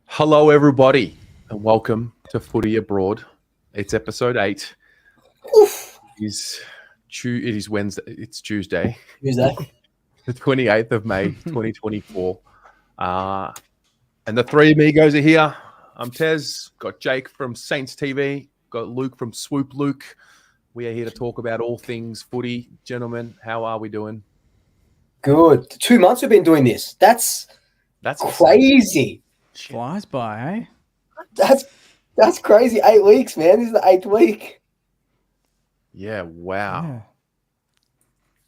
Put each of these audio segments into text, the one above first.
Hello, everybody, and welcome to Footy Abroad. It's episode 8. Oof. It is Wednesday. It's Tuesday, Tuesday. the 28th of May, 2024. And the three amigos are here. I'm Tez. Got Jake from Saints TV. Got Luke from Swoop Luke. We are here to talk about all things footy. Gentlemen, how are we doing? Good. 2 months we've been doing this. That's crazy. Flies by, eh? That's crazy. 8 weeks, man. This is the 8th week. Yeah, wow. Yeah.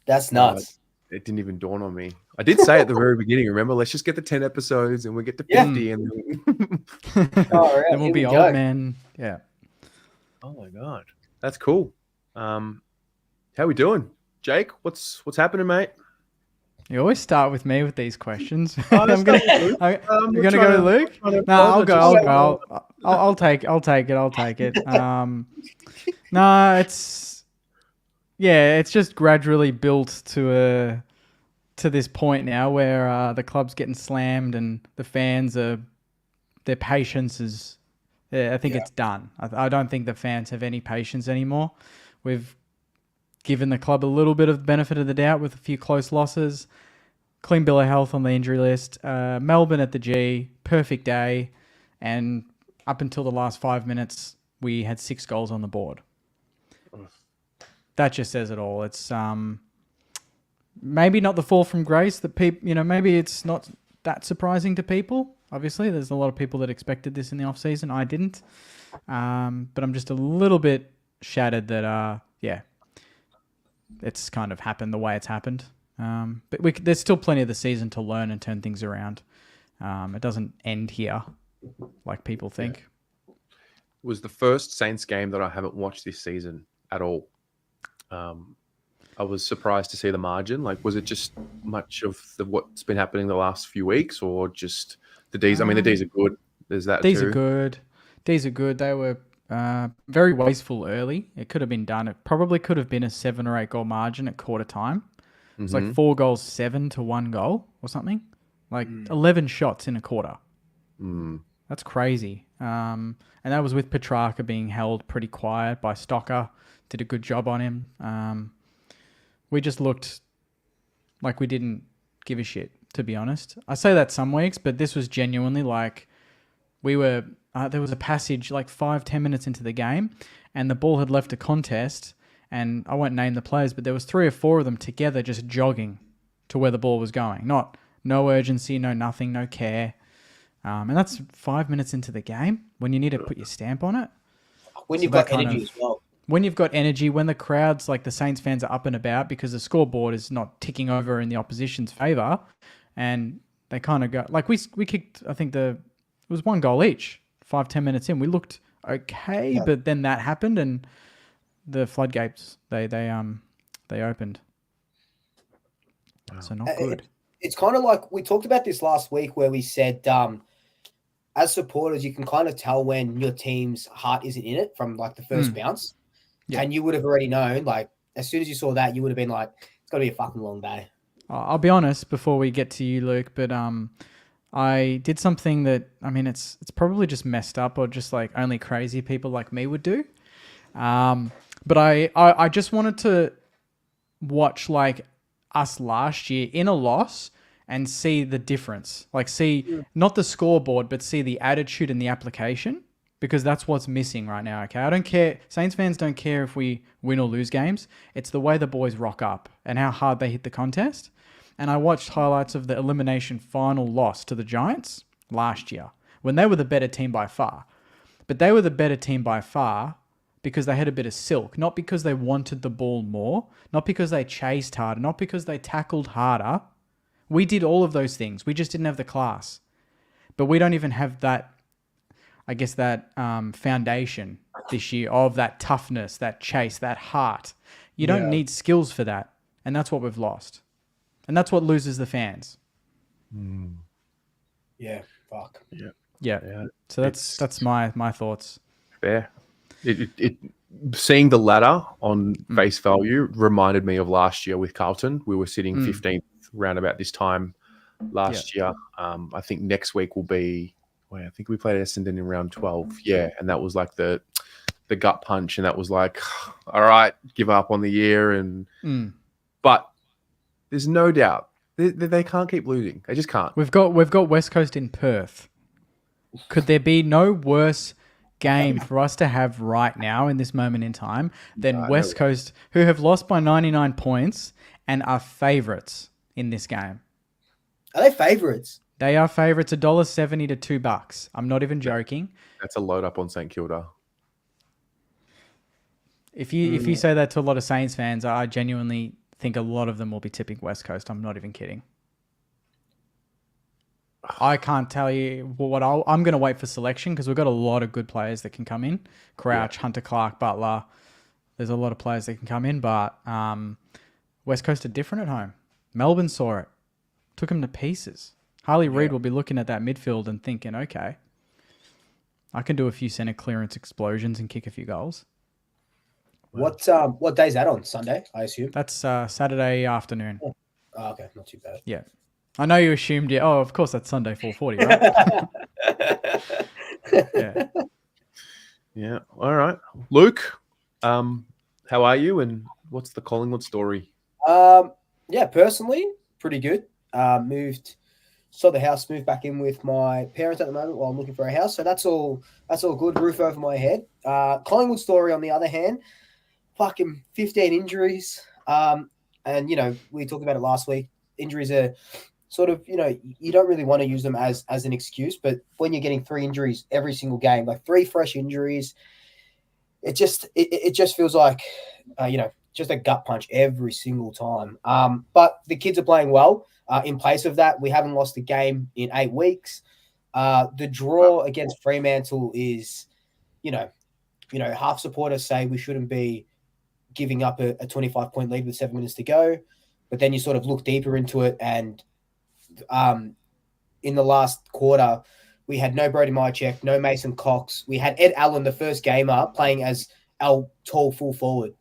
That's nuts. It didn't even dawn on me. I did say at the very beginning, remember, let's just get to 10 episodes and we'll get to 50. And Oh, then we'll be here we old, go. man. Yeah. Oh my god, that's cool. How we doing, Jake? What's happening, mate? You always start with me with these questions. Oh, I'm gonna you're gonna go to Luke. No, I'll go. I'll take it. No, it's just gradually built to this point now where the club's getting slammed and the fans their patience is. I think it's done. I don't think the fans have any patience anymore. We've given the club a little bit of benefit of the doubt with a few close losses. Clean bill of health on the injury list. Melbourne at the G, perfect day. And up until the last 5 minutes, we had 6 goals on the board. That just says it all. It's maybe not the fall from grace that people, maybe it's not that surprising to people. Obviously, there's a lot of people that expected this in the off season. I didn't. But I'm just a little bit shattered that, it's kind of happened the way it's happened. But there's still plenty of the season to learn and turn things around. It doesn't end here like people think. It was the first Saints game that I haven't watched this season at all. I was surprised to see the margin. Like, was it just much of what's been happening the last few weeks, or just the Ds? I mean, the Ds are good. There's that Ds too. are good. Ds are good. They were very wasteful early. It could have been done. It probably could have been a 7 or 8 goal margin at quarter time. It's like 4 goals, 7 to 1 goal or something. Like 11 shots in a quarter. That's crazy. And that was with Petrarca being held pretty quiet by Stocker. Did a good job on him. We just looked like we didn't give a shit, to be honest. I say that some weeks, but this was genuinely like we were... there was a passage like 5-10 minutes into the game and the ball had left a contest, and I won't name the players, but there was 3 or 4 of them together just jogging to where the ball was going. No urgency, no nothing, no care. And that's 5 minutes into the game when you need to put your stamp on it. When you've got energy as well. When you've got energy, when the crowds, like the Saints fans, are up and about because the scoreboard is not ticking over in the opposition's favour, and they kind of go... Like we kicked, I think it was 1 goal each, 5-10 minutes in. We looked okay, but then that happened and the floodgates, they opened. Wow. So not good. It's kind of like we talked about this last week where we said, as supporters, you can kind of tell when your team's heart isn't in it from like the first bounce. Yeah. And you would have already known, like, as soon as you saw that, you would have been like, it's got to be a fucking long day. I'll be honest before we get to you, Luke, but I did something that, I mean, it's probably just messed up or just like only crazy people like me would do. But I just wanted to watch like us last year in a loss and see the difference. Like not the scoreboard, but see the attitude and the application, because that's what's missing right now, okay? I don't care. Saints fans don't care if we win or lose games. It's the way the boys rock up and how hard they hit the contest. And I watched highlights of the elimination final loss to the Giants last year when they were the better team by far. But they were the better team by far because they had a bit of silk, not because they wanted the ball more, not because they chased harder, not because they tackled harder. We did all of those things. We just didn't have the class. But we don't even have that, I guess, that foundation this year of that toughness, that chase, that heart. You don't need skills for that. And that's what we've lost. And that's what loses the fans. Yeah, fuck. Yeah. So that's my thoughts. Fair. Seeing the ladder on face value reminded me of last year with Carlton. We were sitting 15th round about this time last year. I think next week will be Wait, I think we played Essendon in round 12. Yeah, and that was like the gut punch, and that was like, all right, give up on the year. And but there's no doubt they can't keep losing. They just can't. We've got West Coast in Perth. Could there be no worse game for us to have right now in this moment in time than West Coast, who have lost by 99 points and are favourites in this game? Are they favourites? They are favourites $1.70 to $2. I'm not even joking. That's a load up on St Kilda. If you say that to a lot of Saints fans, I genuinely think a lot of them will be tipping West Coast. I'm not even kidding. I can't tell you what I'm going to wait for selection because we've got a lot of good players that can come in. Crouch, Hunter Clark, Butler. There's a lot of players that can come in, but West Coast are different at home. Melbourne saw it. Took them to pieces. Harley Reid will be looking at that midfield and thinking, okay, I can do a few centre clearance explosions and kick a few goals. What day is that on? Sunday, I assume? That's Saturday afternoon. Oh, okay, not too bad. Yeah. I know you assumed, oh, of course, that's Sunday 4:40, right? Yeah. Yeah. All right. Luke, how are you and what's the Collingwood story? Yeah, personally, pretty good. Sold the house, moved back in with my parents at the moment while I'm looking for a house. So that's all good. Roof over my head. Collingwood story, on the other hand, fucking 15 injuries. And, we talked about it last week. Injuries are sort of, you don't really want to use them as an excuse, but when you're getting 3 injuries every single game, like 3 fresh injuries, it just feels like, just a gut punch every single time. But the kids are playing well. In place of that, we haven't lost a game in 8 weeks. The draw against Fremantle is, half supporters say we shouldn't be giving up a 25-point lead with 7 minutes to go. But then you sort of look deeper into it, and in the last quarter, we had no Brody Myercheck, no Mason Cox. We had Ed Allen, the first gamer, playing as our tall full forward,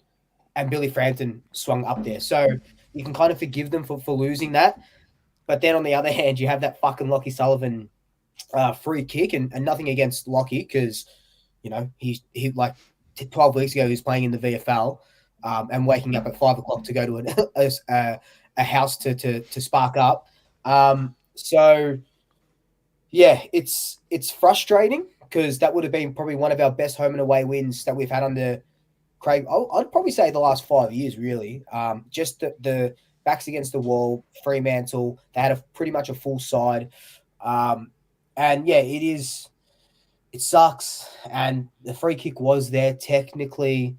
and Billy Frampton swung up there. So you can kind of forgive them for losing that. But then on the other hand, you have that fucking Lockie Sullivan free kick, and nothing against Lockie because, he like 12 weeks ago he was playing in the VFL and waking up at 5 o'clock to go to a house to spark up. So yeah, it's frustrating because that would have been probably one of our best home and away wins that we've had under Craig. I'd probably say the last 5 years, really. Just the backs against the wall, Fremantle, they had pretty much a full side. And yeah, it sucks. And the free kick was there technically.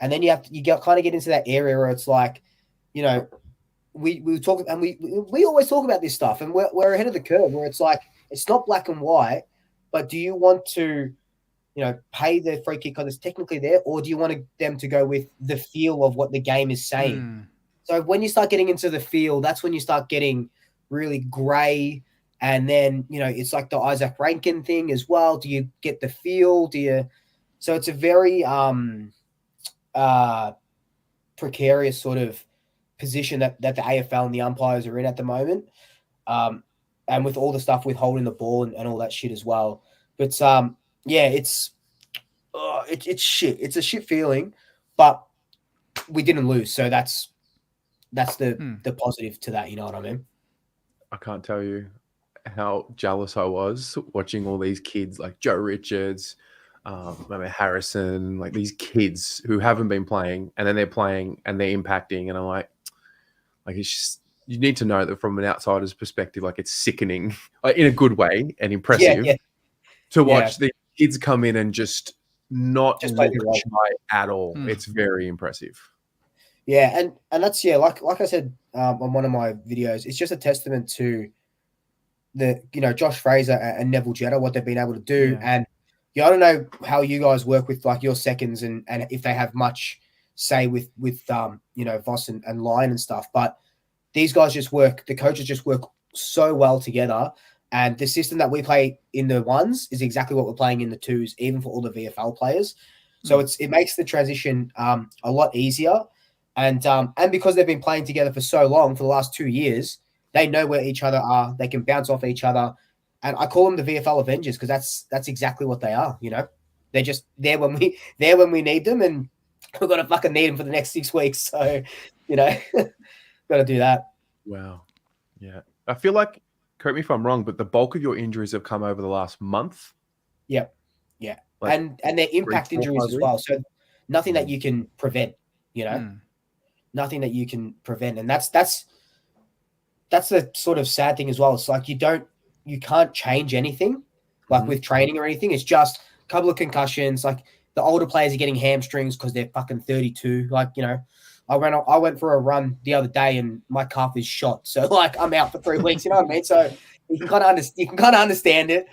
And then you kind of get into that area where it's like, we talk, and we always talk about this stuff, and we're ahead of the curve where it's like, it's not black and white, but do you want to, pay the free kick because it's technically there, or do you want them to go with the feel of what the game is saying? So when you start getting into the feel, that's when you start getting really grey. And then, it's like the Isaac Rankin thing as well. Do you get the feel? So it's a very precarious sort of position that the AFL and the umpires are in at the moment. And with all the stuff with holding the ball and all that shit as well. But yeah, it's shit. It's a shit feeling, but we didn't lose. So that's the positive to that. You know what I mean? I can't tell you how jealous I was watching all these kids like Joe Richards, Harrison, like these kids who haven't been playing, and then they're playing and they're impacting, and I'm like it's just, you need to know that from an outsider's perspective, like it's sickening, like in a good way and impressive to watch the kids come in and just not look shy at all. It's very impressive. Yeah, and that's like I said on one of my videos, it's just a testament to the Josh Fraser and Neville Jetta, what they've been able to do. And I don't know how you guys work with like your seconds and if they have much say with Voss and Lyon and stuff, but these guys the coaches just work so well together, and the system that we play in the ones is exactly what we're playing in the twos, even for all the VFL players. So it makes the transition a lot easier. And because they've been playing together for so long, for the last 2 years, they know where each other are. They can bounce off each other. And I call them the VFL Avengers because that's exactly what they are. You know, they're just there when we need them, and we're gonna fucking need them for the next 6 weeks. So, you know, got to do that. Wow. Yeah. I feel like, correct me if I'm wrong, but the bulk of your injuries have come over the last month. Yep. Yeah. Like and they're impact 3, 4, injuries 5 as well. weeks. So nothing that you can prevent, you know, nothing that you can prevent. And that's the sort of sad thing as well. It's like you can't change anything like with training or anything. It's just a couple of concussions. Like the older players are getting hamstrings because they're fucking 32. Like, you know, I went for a run the other day and my calf is shot. So like I'm out for 3 weeks, you know what I mean? So you can kind of understand it.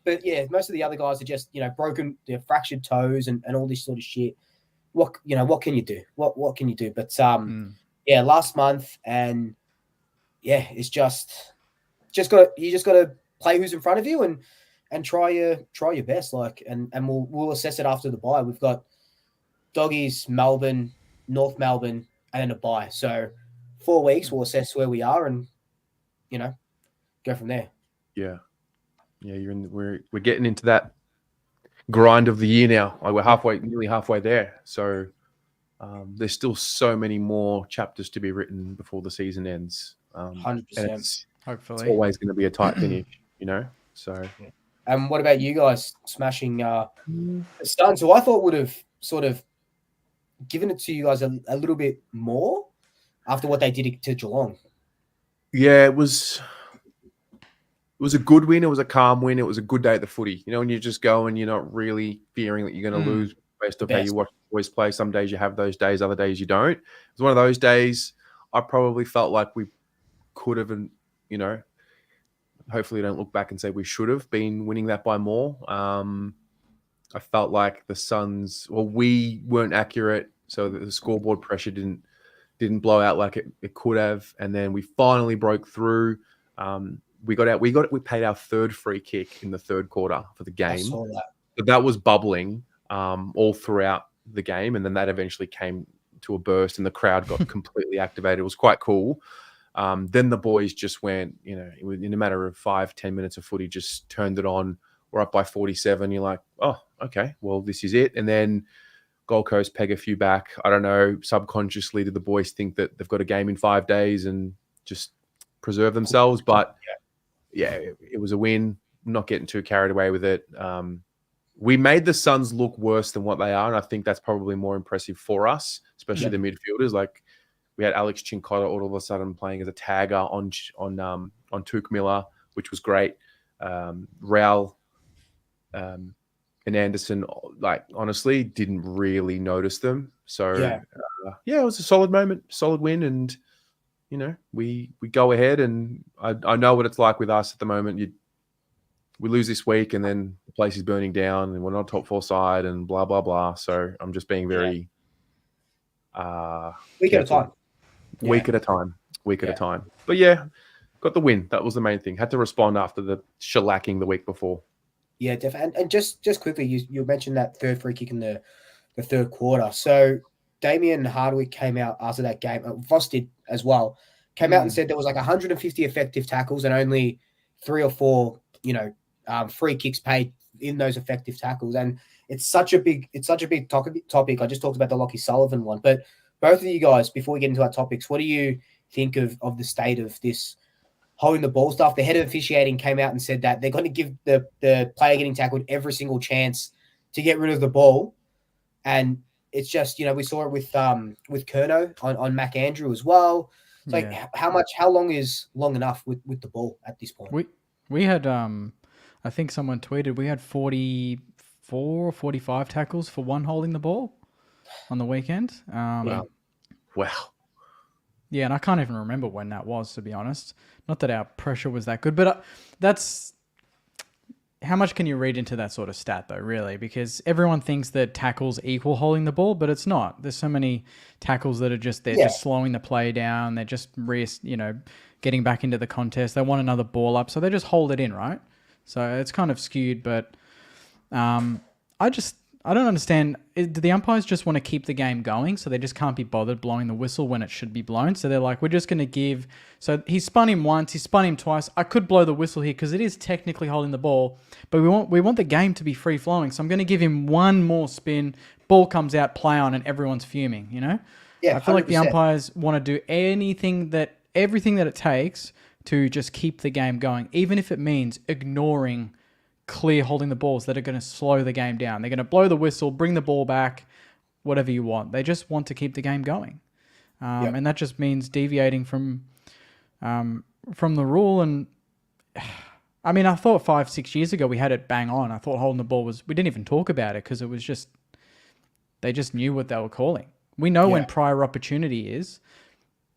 But yeah, most of the other guys are just, you know, broken, they're fractured toes and all this sort of shit. What can you do? What can you do? But yeah, last month, and yeah, it's you just got to play who's in front of you and try your best. Like, and we'll assess it after the bye. We've got Doggies, Melbourne, North Melbourne, and then a bye. So 4 weeks, we'll assess where we are and, you know, go from there. Yeah. Yeah, we're getting into that grind of the year now. Like we're nearly halfway there. So there's still so many more chapters to be written before the season ends. 100%. Hopefully, it's always going to be a tight finish, you know. So, and what about you guys smashing the Suns, who I thought would have sort of given it to you guys a little bit more after what they did to Geelong? Yeah, it was a good win. It was a calm win. It was a good day at the footy. You know, when you just go and you're not really fearing that you're going to lose based off how you watch the boys play. Some days you have those days, other days you don't. It was one of those days I probably felt like we could have, and, you know, hopefully don't look back and say we should have been winning that by more. I felt like the Suns, well, we weren't accurate, so the scoreboard pressure didn't blow out like it could have, and then we finally broke through. We paid our third free kick in the third quarter for the game. I saw that. But that was bubbling all throughout the game, and then that eventually came to a burst, and the crowd got completely activated. It was quite cool. Then the boys just went, you know, in a matter of 5-10 minutes of footy, just turned it on. We're up by 47. You're like, oh, okay, well, this is it. And then Gold Coast peg a few back. I don't know, subconsciously, did the boys think that they've got a game in 5 days and just preserve themselves? But yeah, it was a win. I'm not getting too carried away with it. We made the Suns look worse than what they are, and I think that's probably more impressive for us, especially the midfielders. Like, we had Alex Chincotta all of a sudden playing as a tagger on Touk Miller, which was great. Raul and Anderson, like, honestly, didn't really notice them. So it was a solid moment, solid win, and you know, we go ahead, and I know what it's like with us at the moment. We lose this week, and then the place is burning down, and we're not top 4 side, and blah blah blah. So I'm just being very week at a time. Week at a time. But yeah, got the win. That was the main thing. Had to respond after the shellacking the week before. Yeah, definitely. And just quickly, you mentioned that third free kick in the third quarter. So Damien Hardwick came out after that game. Voss did as well. Came out and said there was like 150 effective tackles and only 3 or 4, you know, free kicks paid in those effective tackles. And it's such a big topic. I just talked about the Lockie Sullivan one, but both of you guys, before we get into our topics, what do you think of the state of this holding the ball stuff? The head of officiating came out and said that they're going to give the player getting tackled every single chance to get rid of the ball. And it's just, you know, we saw it with Curnow on Mac Andrew as well. It's like, how long is long enough with the ball at this point? We had, I think someone tweeted, we had 44 or 45 tackles for one holding the ball on the weekend. Wow. Yeah, and I can't even remember when that was, to be honest. Not that our pressure was that good, but that's... How much can you read into that sort of stat, though, really? Because everyone thinks that tackles equal holding the ball, but it's not. There's so many tackles that are just just slowing the play down. They're just getting back into the contest. They want another ball up, so they just hold it in, right? So it's kind of skewed, but I I don't understand. Do the umpires just want to keep the game going, so they just can't be bothered blowing the whistle when it should be blown? So they're like, we're just going to give... So he spun him once, he spun him twice. I could blow the whistle here because it is technically holding the ball, but we want the game to be free-flowing. So I'm going to give him one more spin, ball comes out, play on, and everyone's fuming, you know? Yeah, I feel like the 100%. umpires want to do everything that it takes to just keep the game going, even if it means ignoring clear holding the balls that are going to slow the game down. They're going to blow the whistle, bring the ball back, whatever you want. They just want to keep the game going. And that just means deviating from the rule. And I mean, I thought 5-6 years ago we had it bang on. I thought holding the ball we didn't even talk about it because it was just, they just knew what they were calling. We know when prior opportunity is.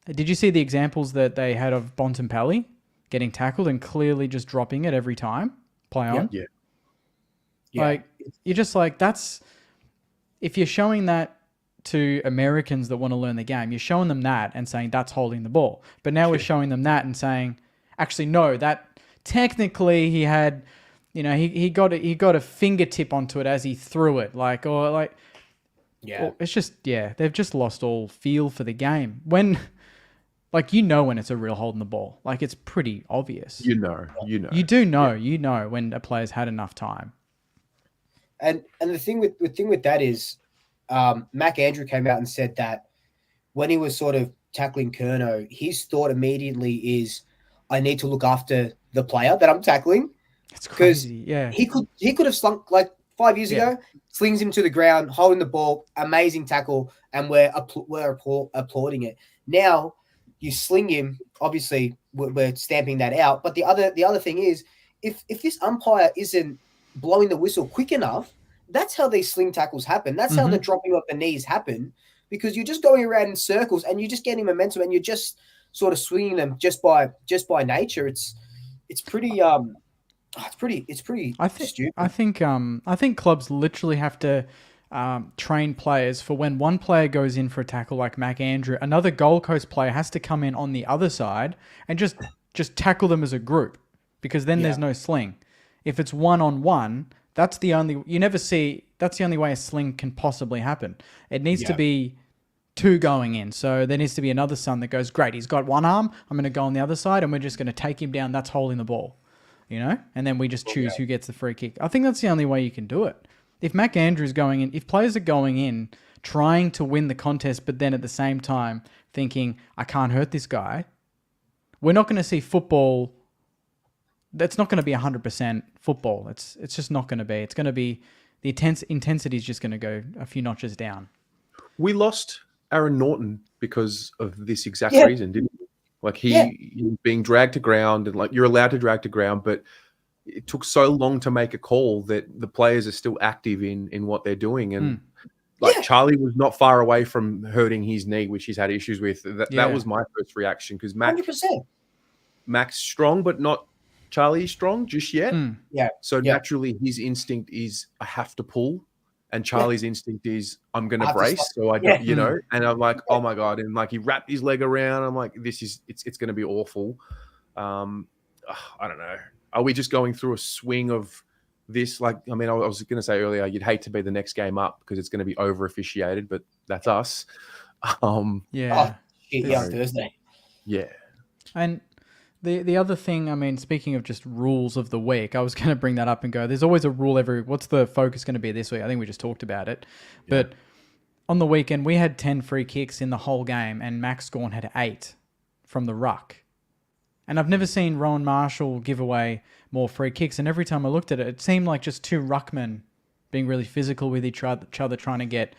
Did you see the examples that they had of Bontempelli getting tackled and clearly just dropping it every time? Play on. Yeah. Like, you're just like, that's... If you're showing that to Americans that want to learn the game, you're showing them that and saying that's holding the ball. But now we're showing them that and saying, actually, no, that technically he had, you know, he got a fingertip onto it as he threw it. It's just, they've just lost all feel for the game. When... Like, you know when it's a real holding the ball. Like, it's pretty obvious. You know. You do know. Yeah. You know when a player's had enough time. And the thing with that is, Mac Andrew came out and said that when he was sort of tackling Curnow, his thought immediately is, I need to look after the player that I'm tackling. It's crazy. Yeah. He could have slunk like 5 years ago, slings him to the ground, holding the ball, amazing tackle, and we're applauding it. Now, you sling him, obviously we're stamping that out. But the other thing is, if this umpire isn't blowing the whistle quick enough, that's how these sling tackles happen. That's how the dropping of the knees happen, because you're just going around in circles and you're just getting momentum and you're just sort of swinging them just by nature. It's pretty stupid. I think clubs literally have to train players for when one player goes in for a tackle like Mac Andrew, another Gold Coast player has to come in on the other side and just tackle them as a group, because then there's no sling. If it's 1-on-1, that's the only way a sling can possibly happen. It needs to be two going in. So there needs to be another son that goes, great, he's got one arm, I'm going to go on the other side and we're just going to take him down. That's holding the ball, you know? And then we just choose who gets the free kick. I think that's the only way you can do it. If Mac Andrews going in, if players are going in trying to win the contest, but then at the same time thinking, I can't hurt this guy, we're not going to see football. That's not going to be 100% football. It's just not going to be. It's going to be, the intensity is just going to go a few notches down. We lost Aaron Norton because of this exact reason, didn't we? Like he was being dragged to ground, and like you're allowed to drag to ground, but it took so long to make a call that the players are still active in what they're doing. And Charlie was not far away from hurting his knee, which he's had issues with. That was my first reaction, because 100%. Mac's strong, but not Charlie strong just yet. So naturally his instinct is, I have to pull. And Charlie's instinct is, I'm going to brace. So I don't, you know, and I'm like, oh my God. And like, he wrapped his leg around. I'm like, it's going to be awful. I don't know. Are we just going through a swing of this? Like, I mean, I was going to say earlier, you'd hate to be the next game up because it's going to be over officiated, but that's us. On Thursday. Yeah. And the other thing, I mean, speaking of just rules of the week, I was going to bring that up and go, there's always a rule what's the focus going to be this week? I think we just talked about it. Yeah. But on the weekend, we had 10 free kicks in the whole game and Max Gawn had 8 from the ruck. And I've never seen Rowan Marshall give away more free kicks. And every time I looked at it, it seemed like just two ruckmen being really physical with each other, trying to get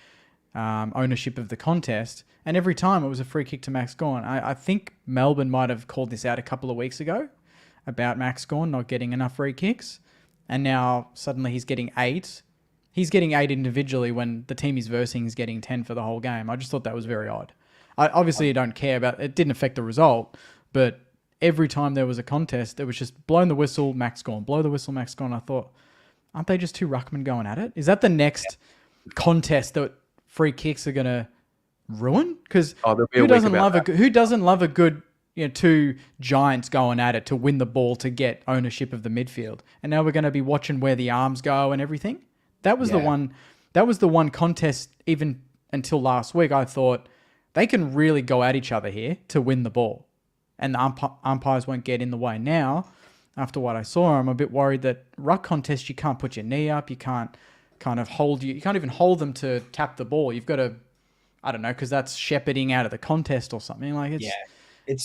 ownership of the contest. And every time it was a free kick to Max Gawn. I think Melbourne might have called this out a couple of weeks ago about Max Gawn not getting enough free kicks. And now suddenly he's getting 8. He's getting 8 individually when the team he's versing is getting 10 for the whole game. I just thought that was very odd. I don't care about it. It didn't affect the result, but every time there was a contest, it was just blowing the whistle, Max Gawn, blow the whistle, Max Gawn. I thought, aren't they just two ruckmen going at it? Is that the next contest that free kicks are going to ruin? Because who doesn't love a good, you know, two giants going at it to win the ball to get ownership of the midfield? And now we're going to be watching where the arms go and everything. That was the one that was the one contest, even until last week, I thought they can really go at each other here to win the ball. And the umpires won't get in the way. Now, after what I saw, I'm a bit worried that ruck contest, you can't put your knee up. You can't kind of you can't even hold them to tap the ball. You've got to, I don't know, because that's shepherding out of the contest or something. Like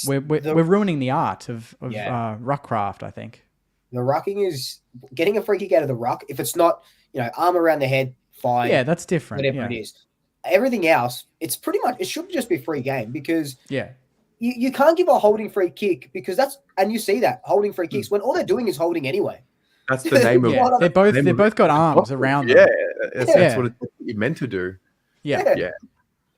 we're ruining the art of ruck craft, I think. The rucking is getting a free kick out of the ruck. If it's not, arm around the head, fine. Yeah, that's different. Whatever it is. Everything else, it's pretty much, it should just be free game because you can't give a holding free kick because and you see that holding free kicks when all they're doing is holding anyway. That's the name of it. They're both got arms around them. Yeah, that's what you're meant to do. Yeah.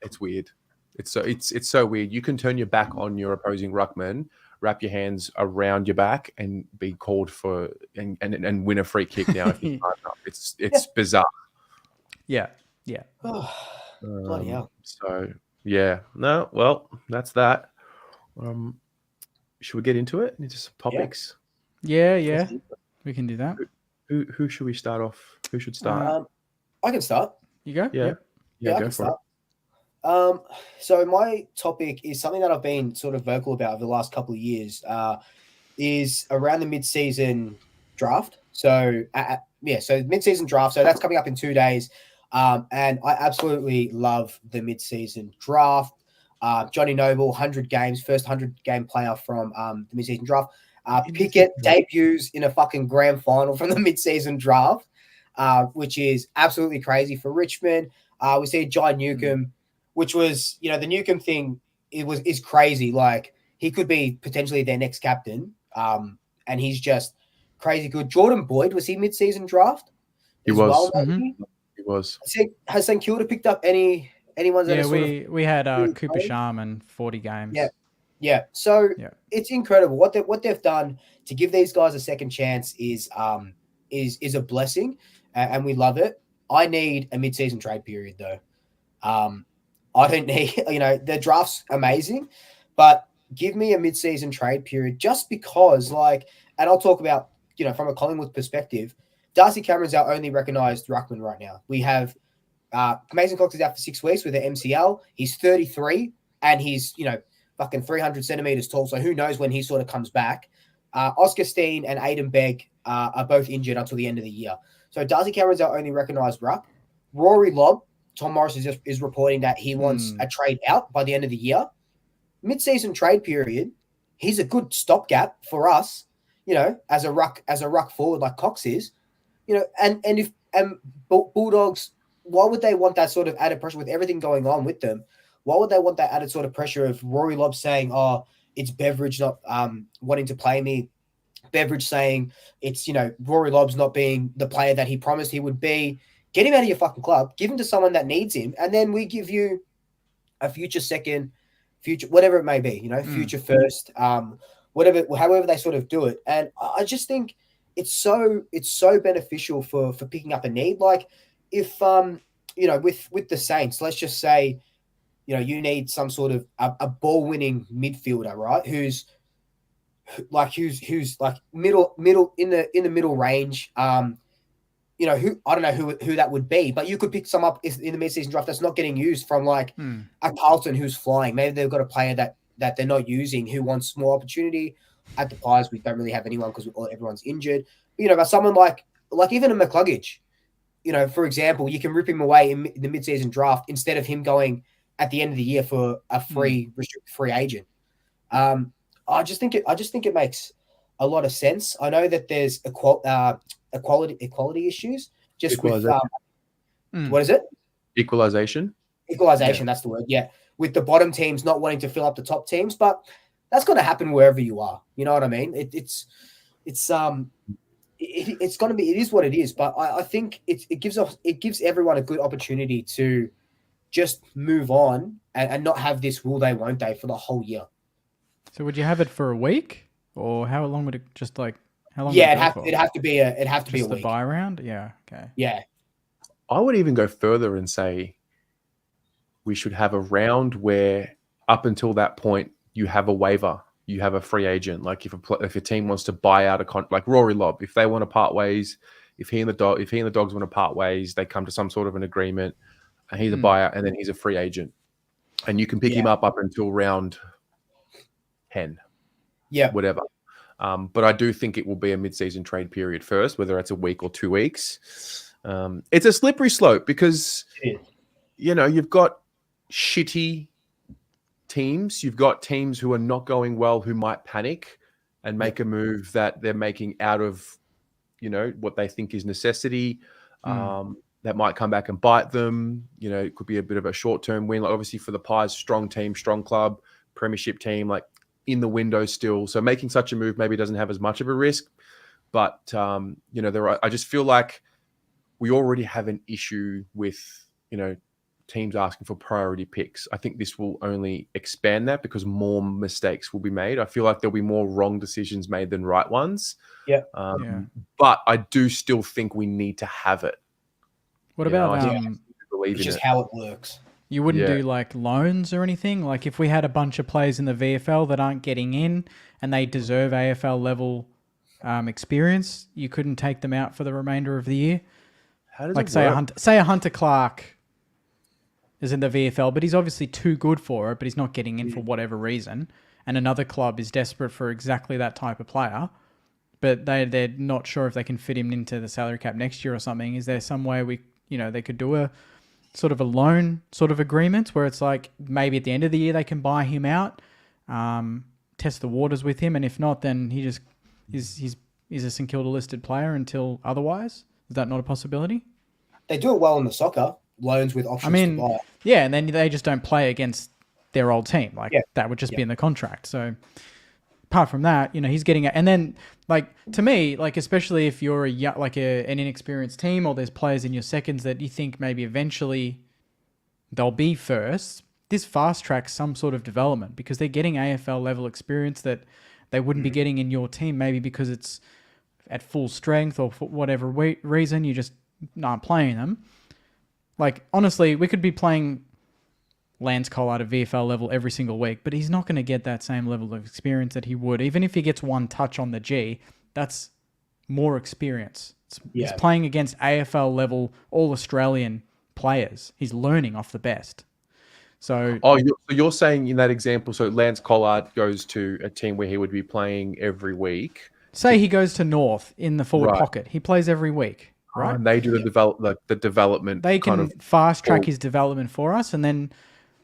It's weird. It's so weird. You can turn your back on your opposing ruckman, wrap your hands around your back, and be called for and win a free kick. Now, if you can't up, it's bizarre. Yeah. Bloody hell. So no. Well, that's that. Should we get into it? Into some topics. Yeah. We can do that. Who should we start off? Who should start? I can start. You go. Yeah. I can start. So my topic is something that I've been sort of vocal about over the last couple of years. Is around the mid-season draft. So so mid-season draft. So that's coming up in 2 days. And I absolutely love the mid-season draft. Johnny Noble, 100 games, first 100-game player from the mid-season draft. Pickett debuts in a fucking grand final from the mid-season draft, which is absolutely crazy for Richmond. We see John Newcomb, which was, the Newcomb thing, is crazy. Like, he could be potentially their next captain, and he's just crazy good. Jordan Boyd, was he mid-season draft? He was. Well, he was. Has St Kilda picked up anyone's? Yeah, we had Cooper Sharman 40 games. Yeah. So it's incredible what they've done to give these guys a second chance is a blessing, and we love it. I need a mid-season trade period though. I don't need, the draft's amazing, but give me a mid-season trade period just because, and I'll talk about, from a Collingwood perspective, Darcy Cameron's our only recognised ruckman right now. We have Mason Cox is out for 6 weeks with an MCL. He's 33 and he's, fucking 300 centimetres tall. So who knows when he sort of comes back. Oscar Steen and Aiden Begg are both injured until the end of the year. So Darcy Cameron's our only recognised ruck. Rory Lobb, Tom Morris is reporting that he wants a trade out by the end of the year. Mid-season trade period, he's a good stopgap for us, as a ruck forward like Cox is, and Bulldogs, why would they want that sort of added pressure with everything going on with them? Why would they want that added sort of pressure of Rory Lobb saying, "Oh, it's Beveridge not wanting to play me"? Beveridge saying it's, Rory Lobb's not being the player that he promised he would be. Get him out of your fucking club. Give him to someone that needs him. And then we give you a future second, whatever it may be, future first, however they sort of do it. And I just think it's so beneficial for picking up a need. Like if, with the Saints, let's just say, you need some sort of a ball winning midfielder, right? Who's middle in the middle range. Who I don't know who that would be, but you could pick some up in the mid-season draft that's not getting used from a Carlton who's flying. Maybe they've got a player that they're not using who wants more opportunity. At the Pies, we don't really have anyone because everyone's injured. But someone like even a McCluggage, for example, you can rip him away in the mid-season draft instead of him going at the end of the year for a restricted free agent. I just think it makes a lot of sense. I know that there's equality issues just with what is it? Equalization. That's the word. Yeah, with the bottom teams not wanting to fill up the top teams, but that's going to happen wherever you are. You know what I mean? It is what it is. But I think it gives everyone a good opportunity to just move on and not have this will they won't they for the whole year. So would you have it for a week, or how long would it how long? Yeah, it'd have to be a week. The buy round. Yeah. Okay. Yeah. I would even go further and say we should have a round where up until that point you have a waiver, you have a free agent. Like if a team wants to buy out like Rory Lobb, if they want to part ways, If he and the Dogs want to part ways, they come to some sort of an agreement, and he's a buyout, and then he's a free agent, and you can pick him up until round 10, whatever. But I do think it will be a mid-season trade period first, whether it's a week or 2 weeks. It's a slippery slope because you've got shitty teams. You've got teams who are not going well who might panic and make a move that they're making out of, what they think is necessity. That might come back and bite them. It could be a bit of a short-term win. Like obviously for the Pies, strong team, strong club, premiership team, like in the window still. So making such a move maybe doesn't have as much of a risk. But, I just feel like we already have an issue with, teams asking for priority picks. I think this will only expand that because more mistakes will be made. I feel like there'll be more wrong decisions made than right ones. But I do still think we need to have it. What about which is how it works? You wouldn't do like loans or anything? Like if we had a bunch of players in the VFL that aren't getting in and they deserve AFL level experience, you couldn't take them out for the remainder of the year? How does like it say work? a Hunter Clark is in the VFL, but he's obviously too good for it, but he's not getting in for whatever reason. And another club is desperate for exactly that type of player, but they're not sure if they can fit him into the salary cap next year or something. Is there some way they could do a sort of a loan sort of agreement where it's like maybe at the end of the year they can buy him out, test the waters with him, and if not, then he just he's a St Kilda listed player until otherwise? Is that not a possibility? They do it well in the soccer. Loans with options to buy. Yeah, and then they just don't play against their old team. That would just be in the contract. So apart from that, he's getting it. And then, to me, especially if you're an inexperienced team or there's players in your seconds that you think maybe eventually they'll be first, this fast tracks some sort of development because they're getting AFL level experience that they wouldn't be getting in your team, maybe because it's at full strength or for whatever reason you just aren't playing them. Honestly, we could be playing Lance Collard at VFL level every single week, but he's not going to get that same level of experience that he would. Even if he gets one touch on the G, that's more experience. He's playing against AFL level All-Australian players. He's learning off the best. So, you're saying in that example, so Lance Collard goes to a team where he would be playing every week. Say he goes to North in the forward pocket. He plays every week. Right, and they do the development. They can fast track his development for us, and then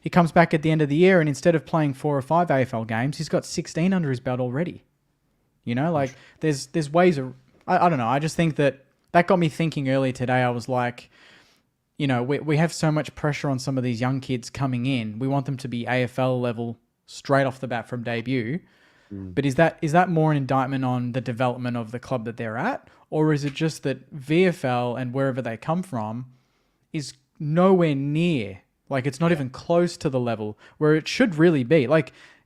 he comes back at the end of the year, and instead of playing 4 or 5 AFL games, he's got 16 under his belt already. There's ways of I don't know. I just think that got me thinking earlier today. I was like, we have so much pressure on some of these young kids coming in. We want them to be AFL level straight off the bat from debut. But is that more an indictment on the development of the club that they're at? Or is it just that VFL and wherever they come from is nowhere near, it's not even close to the level where it should really be?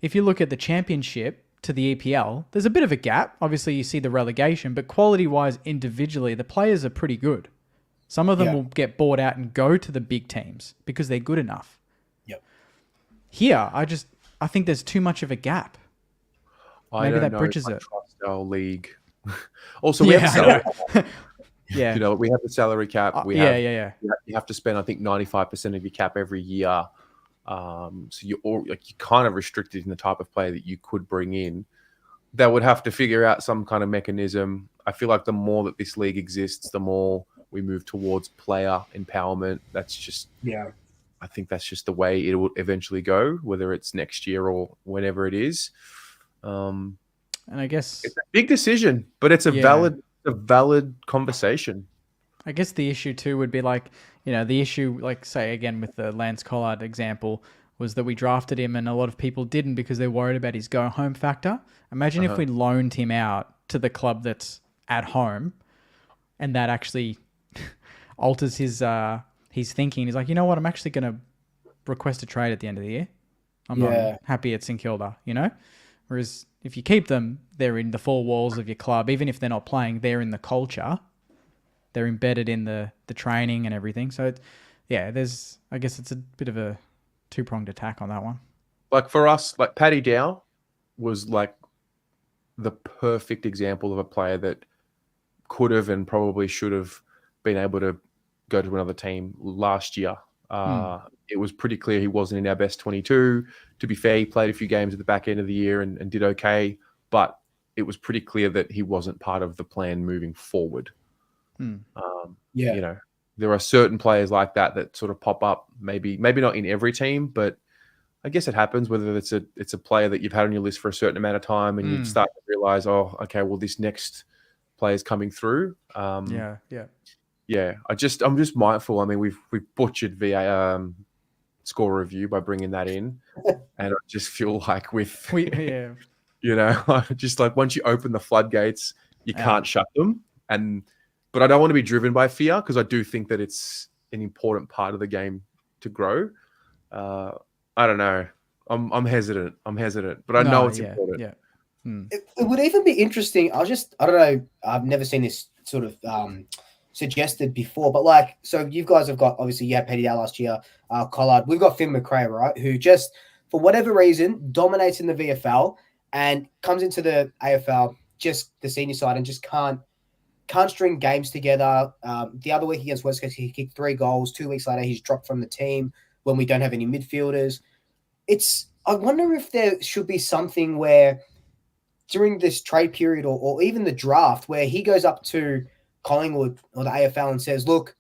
If you look at the championship to the EPL, there's a bit of a gap. Obviously, you see the relegation, but quality-wise, individually, the players are pretty good. Some of them will get bought out and go to the big teams because they're good enough. Here, I think there's too much of a gap. Maybe that bridges it. Trust our league. Also, we have salary. We have the salary cap. You have to spend, I think, 95% of your cap every year. So you're kind of restricted in the type of player that you could bring in. They would have to figure out some kind of mechanism. I feel like the more that this league exists, the more we move towards player empowerment. That's just I think that's just the way it will eventually go, whether it's next year or whenever it is. And I guess it's a big decision, but it's a valid conversation. I guess the issue too would be the issue, say again with the Lance Collard example, was that we drafted him and a lot of people didn't because they're worried about his go home factor. Imagine if we loaned him out to the club that's at home and that actually alters his thinking. He's like, you know what, I'm actually going to request a trade at the end of the year. I'm not happy at St Kilda, Whereas if you keep them, they're in the 4 walls of your club. Even if they're not playing, they're in the culture. They're embedded in the training and everything. So, I guess it's a bit of a 2-pronged attack on that one. For us, Paddy Dow was the perfect example of a player that could have and probably should have been able to go to another team last year. It was pretty clear he wasn't in our best 22. To be fair, he played a few games at the back end of the year and did okay, but it was pretty clear that he wasn't part of the plan moving forward. You know, there are certain players like that sort of pop up, maybe not in every team, but I guess it happens, whether it's a player that you've had on your list for a certain amount of time and you start to realize, oh, okay, well, this next player is coming through. I'm just mindful. I mean, we've butchered VA score review by bringing that in, and I just feel like you know, just like once you open the floodgates, you can't shut them. But I don't want to be driven by fear because I do think that it's an important part of the game to grow. I don't know. I'm hesitant. But I know it's important. Yeah. It would even be interesting. I don't know. I've never seen this sort of suggested before, but like, so you guys have got, obviously you had Petty Dow last year, Collard. We've got Finn McRae, right? Who just, for whatever reason, dominates in the VFL and comes into the AFL, just the senior side, and just can't string games together. The other week against West Coast, he kicked 3 goals. 2 weeks later, he's dropped from the team when we don't have any midfielders. I wonder if there should be something where during this trade period or even the draft where he goes up to Collingwood or the AFL and says, look,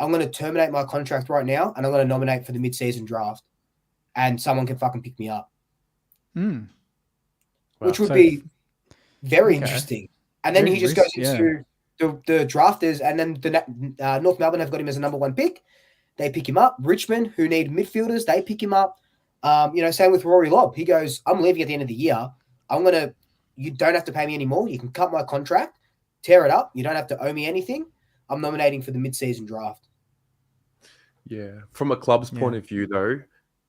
I'm going to terminate my contract right now and I'm going to nominate for the mid-season draft and someone can fucking pick me up. Which would be very interesting. And then he just goes into the drafters, and then the North Melbourne have got him as a number 1 pick. They pick him up. Richmond, who need midfielders, they pick him up. Same with Rory Lobb. He goes, I'm leaving at the end of the year. You don't have to pay me anymore. You can cut my contract, tear it up. You don't have to owe me anything. I'm nominating for the mid-season draft. Yeah. From a club's point of view, though,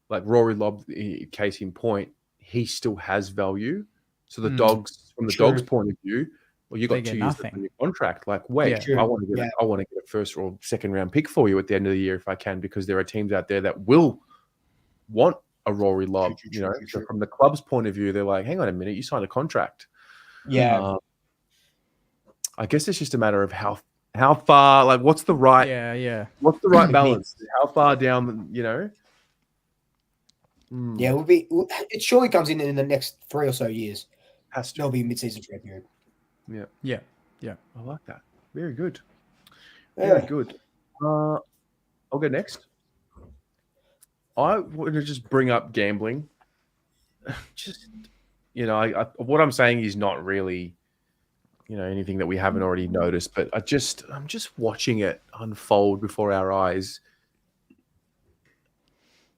like Rory Lobb, case in point, he still has value. So the Dogs, from the Dogs' point of view, well, you got 2 years on your contract. Like, wait, I want to get a first or second round pick for you at the end of the year if I can, because there are teams out there that will want a Rory Lobb. So from the club's point of view, they're like, hang on a minute, you signed a contract. Yeah. I guess it's just a matter of how far, like, what's the right what's the right balance? How far down, Yeah, it surely comes in the next 3 or so years. There'll be a mid-season trade period. Yeah. I like that. Very good. Very good. I'll go next. I want to just bring up gambling. Just, what I'm saying is not really, anything that we haven't already noticed, but I'm just watching it unfold before our eyes.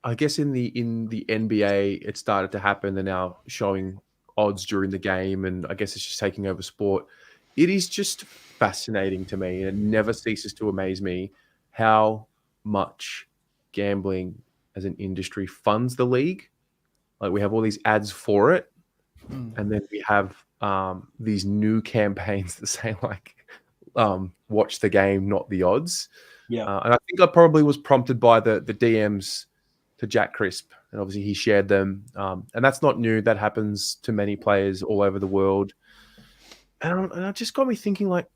I guess in the NBA, it started to happen. They're now showing odds during the game, and I guess it's just taking over sport. It is just fascinating to me, and it never ceases to amaze me how much gambling as an industry funds the league. Like, we have all these ads for it, and then we have these new campaigns that say, like, watch the game, not the odds. And I think I probably was prompted by the DMs to Jack Crisp, and obviously he shared them. And that's not new. That happens to many players all over the world. And it just got me thinking, like,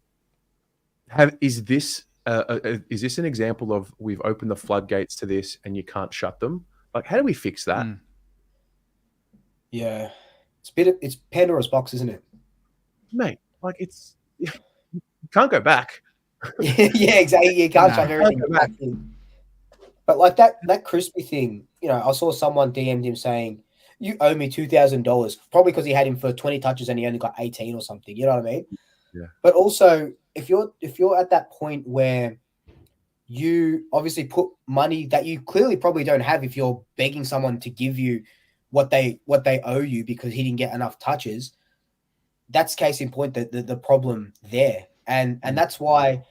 is this an example of we've opened the floodgates to this and you can't shut them? Like, how do we fix that? Yeah, it's Pandora's box, isn't it, mate? Like, you can't go back. Yeah, exactly. You can't shut everything back in. But like that crispy thing, I saw someone DM'd him saying, "You owe me $2,000," probably because he had him for 20 touches and he only got 18 or something. You know what I mean? Yeah. But also, if you're at that point where you obviously put money that you clearly probably don't have, if you're begging someone to give you what they owe you because he didn't get enough touches, that's case in point the problem there, and that's why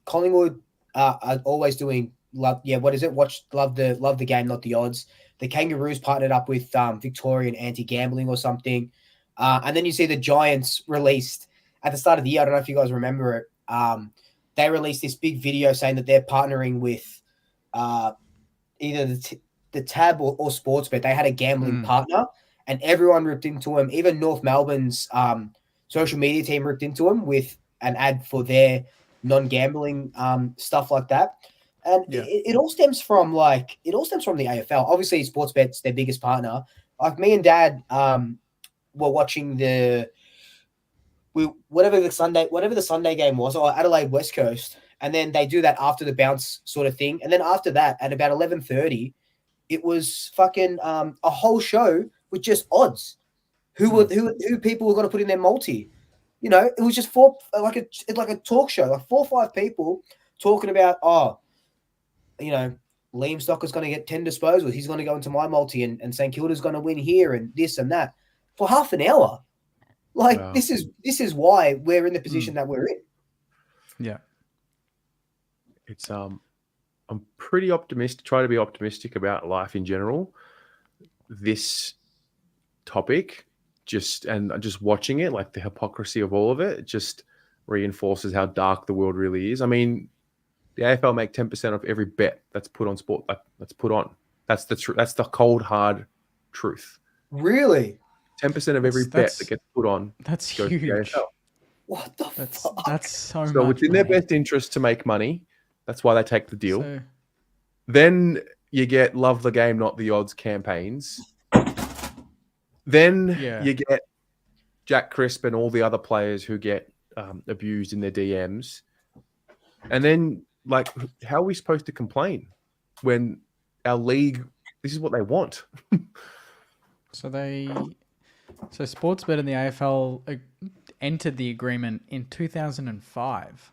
Collingwood are always doing love. Yeah, what is it? Love the game, not the odds. The Kangaroos partnered up with Victorian Anti-Gambling or something, and then you see the Giants released at the start of the year. I don't know if you guys remember it. They released this big video saying that they're partnering with either the Tab or Sportsbet. They had a gambling partner, and everyone ripped into them. Even North Melbourne's social media team ripped into them with an ad for their non-gambling stuff like that. And it all stems from the AFL. Obviously, Sportsbet's their biggest partner. Like me and Dad were watching whatever the Sunday game was, or Adelaide West Coast, and then they do that after the bounce sort of thing. And then after that, at about 11:30, it was fucking a whole show with just odds. Who people were going to put in their multi. You know, it was just like a talk show, like 4 or 5 people talking about, Liam Stocker's going to get 10 disposals. He's going to go into my multi, and St Kilda's going to win here, and this and that for half an hour. Like, wow. This is why we're in the position that we're in. Yeah. It's I'm pretty optimistic, try to be optimistic about life in general. This topic, just watching it, like the hypocrisy of all of it, just reinforces how dark the world really is. I mean, the AFL make 10% of every bet that's put on sport. That's put on. That's the cold hard truth. Really? 10% of every bet that gets put on. That's huge. What the fuck? That's so much. So it's in their best interest to make money. That's why they take the deal. Then you get love the game, not the odds campaigns. Then you get Jack Crisp and all the other players who get abused in their DMs. And then, like, how are we supposed to complain when our league, this is what they want? So Sportsbet and the AFL entered the agreement in 2005.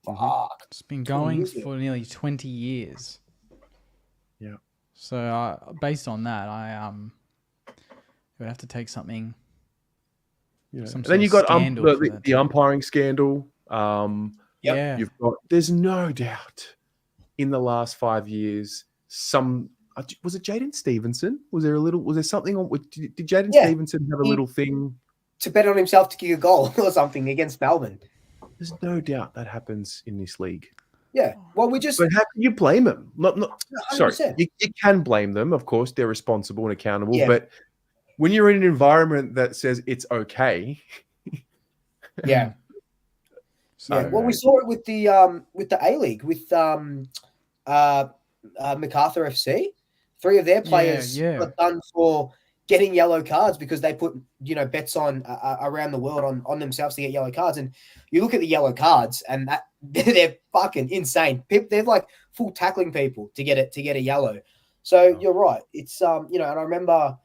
Fuck. It's been going for nearly 20 years. Yeah. So based on that, I would have to take something. Yeah. And then you got the umpiring scandal. You've got. There's no doubt. In the last 5 years, was it Jaden Stevenson? Was there something on? Did Jaden Stevenson have a little thing to bet on himself to kick a goal or something against Melbourne? There's no doubt that happens in this league. Yeah. Well, But how can you blame them? Sorry, 100%. you can blame them. Of course, they're responsible and accountable. Yeah. But when you're in an environment that says it's okay, yeah. Well, we saw it with the A-League with MacArthur FC. 3 of their players got done for getting yellow cards because they put bets on around the world on themselves to get yellow cards. And you look at the yellow cards, and they're fucking insane. They're like full tackling people to get a yellow. So you're right. It's and I remember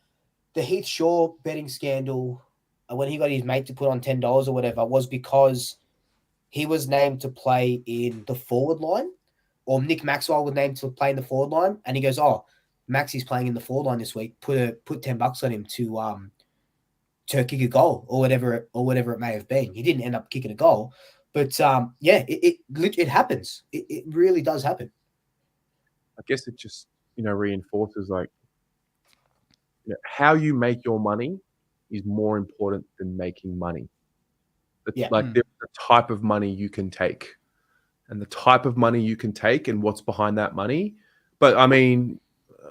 the Heath Shaw betting scandal when he got his mate to put on $10 or whatever was because he was named to play in the forward line, or Nick Maxwell was named to play in the forward line, and he goes, "Oh, Maxie's playing in the forward line this week. Put $10 on him to kick a goal or whatever it may have been." He didn't end up kicking a goal, but it happens. It really does happen. I guess it just reinforces how you make your money is more important than making money. There's the type of money you can take, and the type of money you can take, and what's behind that money. But I mean,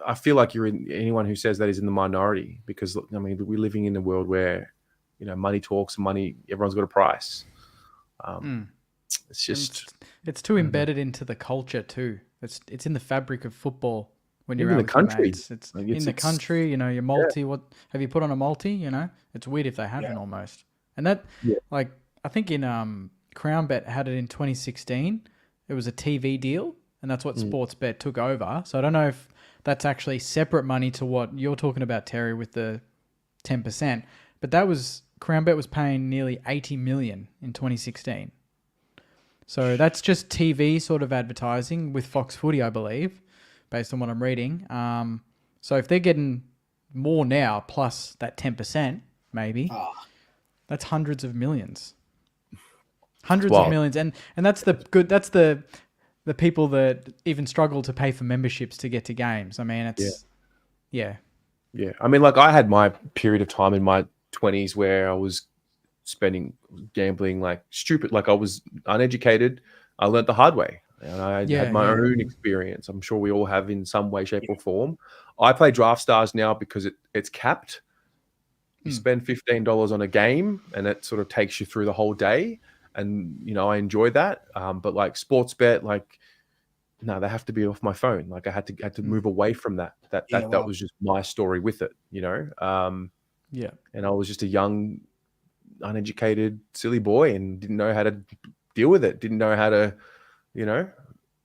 I feel like anyone who says that is in the minority, because I mean, we're living in a world where money talks, and money, everyone's got a price. It's just it's too embedded into the culture too. It's in the fabric of football. When you're in out the country, it's in the country. Your multi. Yeah. What have you put on a multi? It's weird if they haven't almost. And that, I think in Crown Bet had it in 2016. It was a TV deal, and that's what Sportsbet took over. So I don't know if that's actually separate money to what you're talking about, Terry, with the 10%. But that was Crown Bet was paying nearly $80 million in 2016. So that's just TV sort of advertising with Fox Footy, I believe, based on what I'm reading. So if they're getting more now, plus that 10%, maybe, that's hundreds of millions. Hundreds of millions. And that's the people that even struggle to pay for memberships to get to games. I mean, it's yeah. I mean, I had my period of time in my 20s where I was gambling like stupid. I was uneducated. I learned the hard way, and I had my own experience. I'm sure we all have in some way, shape, or form. I play Draft Stars now because it's capped. You spend $15 on a game, and it sort of takes you through the whole day. and I enjoy that. But like sports bet, like no, they have to be off my phone. Like I had to move away from that. That was just my story with it, Yeah. And I was just a young, uneducated, silly boy and didn't know how to deal with it. Didn't know how to,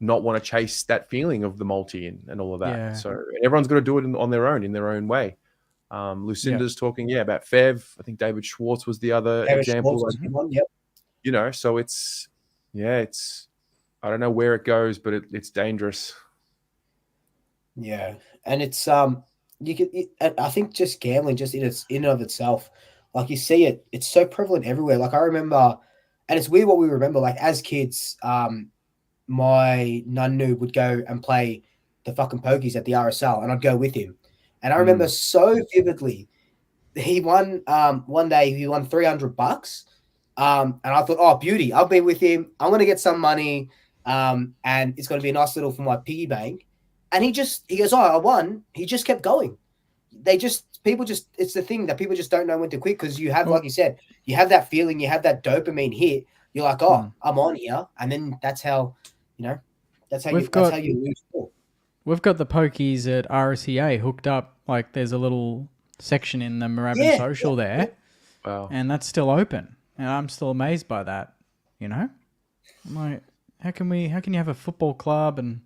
not want to chase that feeling of the multi and all of that. Yeah. So everyone's got to do it on their own way. Lucinda's talking, about Fev. I think David Schwartz was the other example. Yep. So it's, I don't know where it goes, but it's dangerous. Yeah, and it's I think just gambling, just in and of itself, like you see it, it's so prevalent everywhere. Like I remember, and it's weird what we remember. Like as kids, my nunnu would go and play the fucking pokies at the RSL, and I'd go with him. And I remember so vividly, he won one day. He won $300, and I thought, oh, beauty! I'll be with him. I'm gonna get some money. And it's going to be a nice little for my piggy bank. And he goes, oh, I won. He just kept going. It's the thing that people just don't know when to quit because you have, like you said, you have that feeling, you have that dopamine hit. You're like, oh, I'm on here. And then that's how you lose. We've got the pokies at RCA hooked up. Like there's a little section in the Moorabbin Social there. Wow. And that's still open. And I'm still amazed by that, I'm like, how can you have a football club and,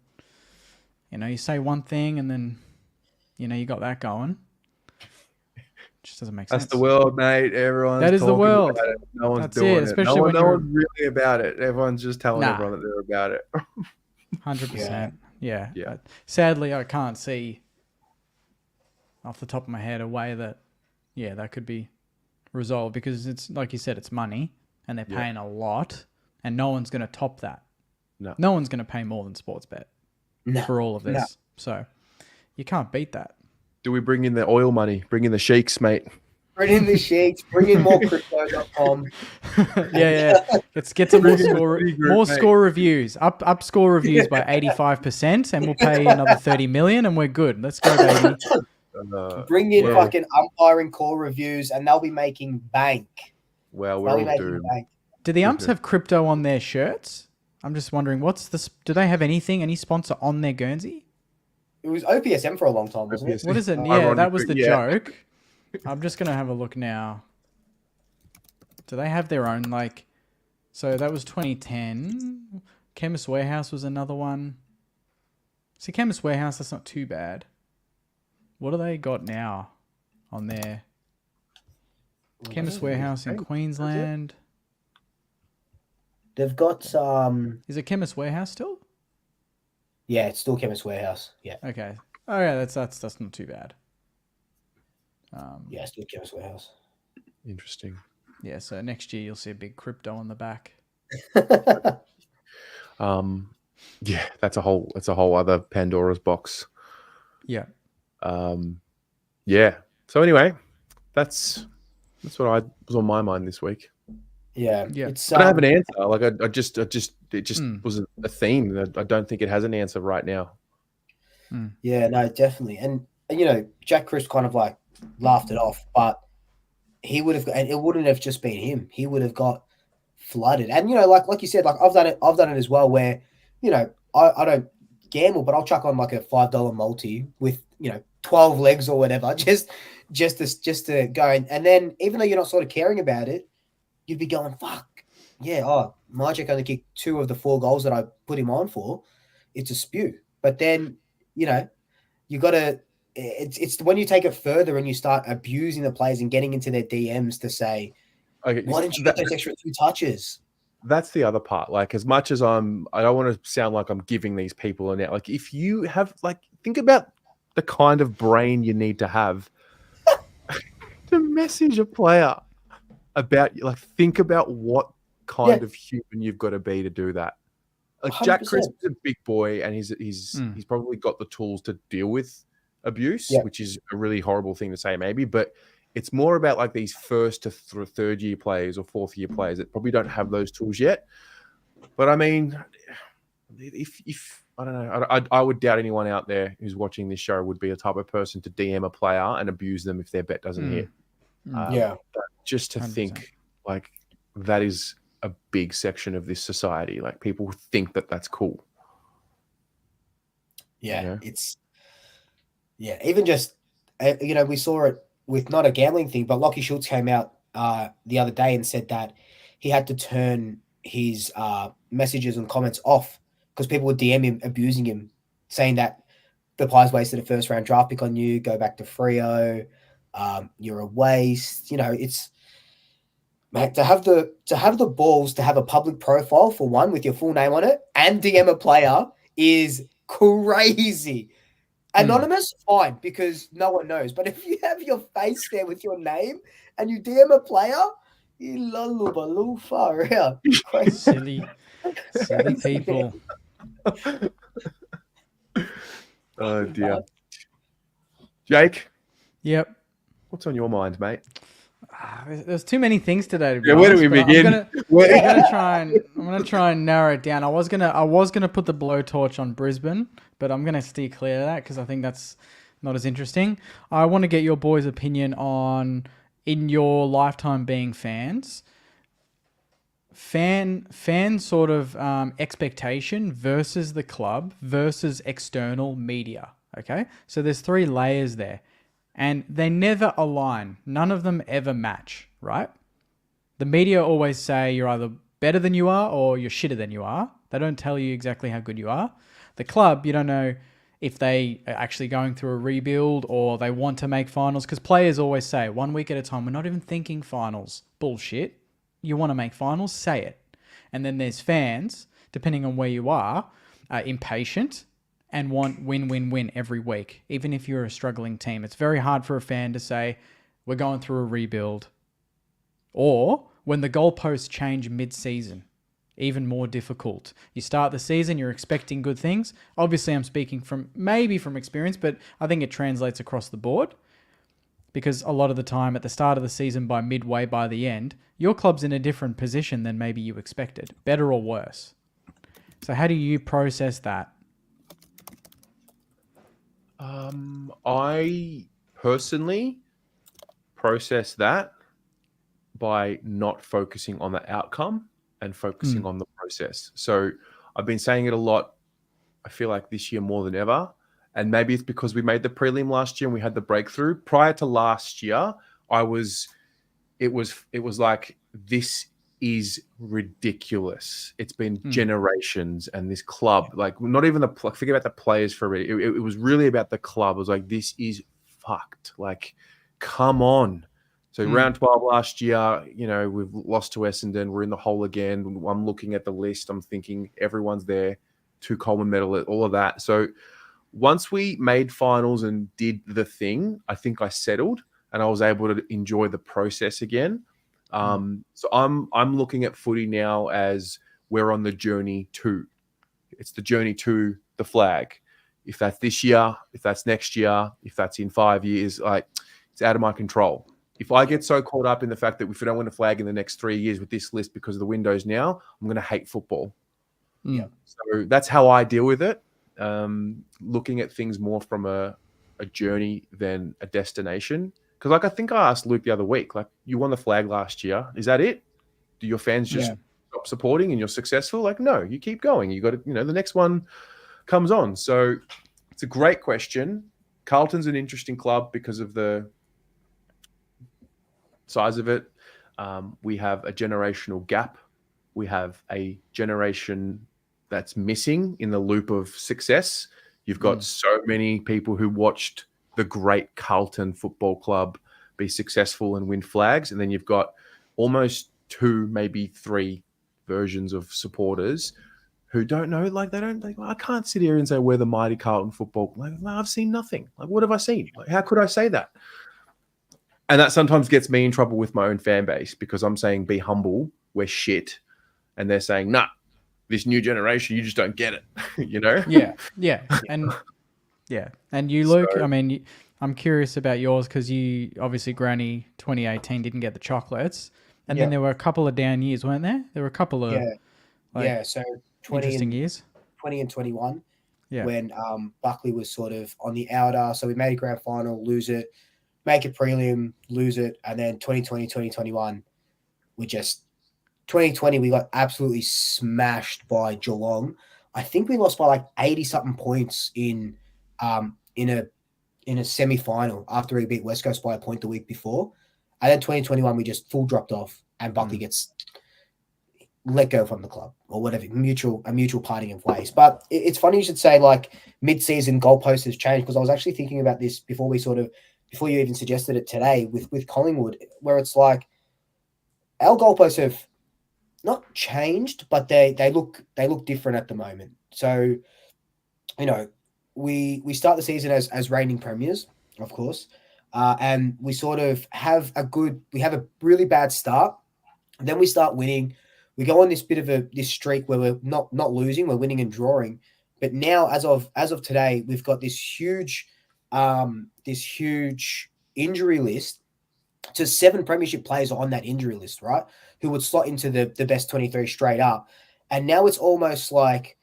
you say one thing and then, you got that going. It just doesn't make sense. That's the world, mate. Everyone's that is the world. About it. No one's That's doing it. Especially when no one's really about it. Everyone's just telling everyone that they're about it. 100%. Yeah. Sadly, I can't see off the top of my head a way that, that could be resolved because it's like you said, it's money and they're paying a lot and no one's going to top that. No one's going to pay more than Sportsbet for all of this. No. So you can't beat that. Do we bring in the oil money? Bring in the sheiks, mate. Bring in the sheiks. Bring in more crypto.com. Yeah. Let's get some more score reviews. Up score reviews by 85% and we'll pay another 30 million and we're good. Let's go, baby. Bring in fucking umpiring call reviews and they'll be making bank. Well, we're all doomed. Do the umps have crypto on their shirts? I'm just wondering, do they have any sponsor on their Guernsey? It was OPSM for a long time, wasn't it? What is it? Yeah, that was the joke. I'm just going to have a look now. Do they have their own, so that was 2010. Chemist Warehouse was another one. See, Chemist Warehouse, that's not too bad. What do they got now on there? Chemist Warehouse in Queensland. They've got Is it Chemist Warehouse still? Yeah, it's still Chemist Warehouse. Yeah. Okay. Oh yeah, that's not too bad. Yeah, still Chemist Warehouse. Interesting. Yeah, so next year you'll see a big crypto on the back. Yeah, that's a whole other Pandora's box. Yeah. Yeah. So anyway, that's what was on my mind this week. Yeah. I don't have an answer. Like it just was a theme. I don't think it has an answer right now. Yeah, no, definitely. And Jack Crisp kind of laughed it off, but he would have, and it wouldn't have just been him. He would have got flooded. And like you said, I've done it as well. Where I don't gamble, but I'll chuck on a $5 multi with 12 legs or whatever, just to go. And then even though you're not sort of caring about it, you'd be going, fuck, yeah, Majek only kicked 2 of the 4 goals that I put him on for. It's a spew. But then, you got to – it's when you take it further and you start abusing the players and getting into their DMs to say, why didn't you get those extra 2 touches? That's the other part. As much as I don't want to sound like I'm giving these people an out. If you have, think about the kind of brain you need to have to message a player about think about what kind of human you've got to be to do that. 100%. Jack Crisp is a big boy and he's probably got the tools to deal with abuse, which is a really horrible thing to say maybe, but it's more about these first to third year players or fourth year players that probably don't have those tools yet. But I mean, if I don't know, I would doubt anyone out there who's watching this show would be a type of person to DM a player and abuse them if their bet doesn't hit. Just to 100%. Think that is a big section of this society. Like people think that that's cool. Yeah, even just, we saw it with not a gambling thing, but Lockie Schultz came out the other day and said that he had to turn his messages and comments off because people would DM him, abusing him, saying that the Pies wasted a first round draft pick on you, go back to Freo, you're a waste. It's, mate, to have the balls to have a public profile for one with your full name on it and DM a player is crazy. Anonymous, fine, because no one knows. But if you have your face there with your name and you DM a player, you far out. Silly people. Oh dear. Jake? Yep. What's on your mind, mate? There's too many things today to be where honest, do we begin? I'm gonna try and narrow it down. I was gonna put the blowtorch on Brisbane, but I'm gonna steer clear of that because I think that's not as interesting. I want to get your boys' opinion on, in your lifetime being fans, fan sort of expectation versus the club versus external media. Okay, so there's 3 layers there. And they never align. None of them ever match, right? The media always say you're either better than you are or you're shitter than you are. They don't tell you exactly how good you are. The club, you don't know if they are actually going through a rebuild or they want to make finals, because players always say 1 week at a time, we're not even thinking finals. Bullshit. You want to make finals? Say it. And then there's fans, depending on where you are impatient and want win every week, even if you're a struggling team. It's very hard for a fan to say, we're going through a rebuild. Or when the goalposts change mid-season, even more difficult. You start the season, you're expecting good things. Obviously, I'm speaking from experience, but I think it translates across the board. Because a lot of the time, at the start of the season, by midway, by the end, your club's in a different position than maybe you expected, better or worse. So how do you process that? I personally process that by not focusing on the outcome and focusing on the process. So I've been saying it a lot. I feel like this year more than ever. And maybe it's because we made the prelim last year and we had the breakthrough. Prior to last year, it was like, this is ridiculous. It's been generations, and this club, like, not even forget about the players for it. It was really about the club. It was like, this is fucked. Like, come on. So round 12 last year, we've lost to Essendon. We're in the hole again. I'm looking at the list. I'm thinking everyone's there. 2 Coleman medal, all of that. So once we made finals and did the thing, I think I settled and I was able to enjoy the process again. So I'm looking at footy now as we're on the journey to. It's the journey to the flag. If that's this year, if that's next year, if that's in 5 years, like, it's out of my control. If I get so caught up in the fact that if we don't win a flag in the next 3 years with this list because of the windows now, I'm going to hate football. Yeah. So that's how I deal with it. Looking at things more from a journey than a destination. Because, like, I think I asked Luke the other week, like, you won the flag last year. Is that it? Do your fans just stop supporting and you're successful? Like, no, you keep going. You got to, the next one comes on. So it's a great question. Carlton's an interesting club because of the size of it. We have a generational gap. We have a generation that's missing in the loop of success. You've got so many people who watched the great Carlton Football Club be successful and win flags. And then you've got almost 2, maybe 3 versions of supporters who don't know, I can't sit here and say we're the mighty Carlton Football. Like, I've seen nothing. Like, what have I seen? Like, how could I say that? And that sometimes gets me in trouble with my own fan base because I'm saying, be humble, we're shit. And they're saying, nah, this new generation, you just don't get it, Yeah. And you, Luke, I'm curious about yours because you, obviously, Granny 2018 didn't get the chocolates. And then there were a couple of down years, weren't there? There were a couple of so 20 interesting years. 20 and 21 when Buckley was sort of on the outer. So we made a grand final, lose it, make a prelim, lose it. And then 2020, 2021, we just 2020, we got absolutely smashed by Geelong. I think we lost by like 80 something points in a semi-final after we beat West Coast by a point the week before. And then 2021, we just full dropped off, and Buckley gets let go from the club or whatever, a mutual parting of ways. But it's funny you should say like mid-season goalpost has changed, because I was actually thinking about this before you even suggested it today with Collingwood, where it's like our goalposts have not changed, but they look different at the moment. So, you know, we start the season as reigning premiers, of course, and we sort of have a really bad start, and then we start winning. We go on this bit of this streak where we're not losing, we're winning and drawing. But now, as of today, we've got this huge injury list. To 7 premiership players on that injury list, right? Who would slot into the best 23 straight up. And now it's almost like,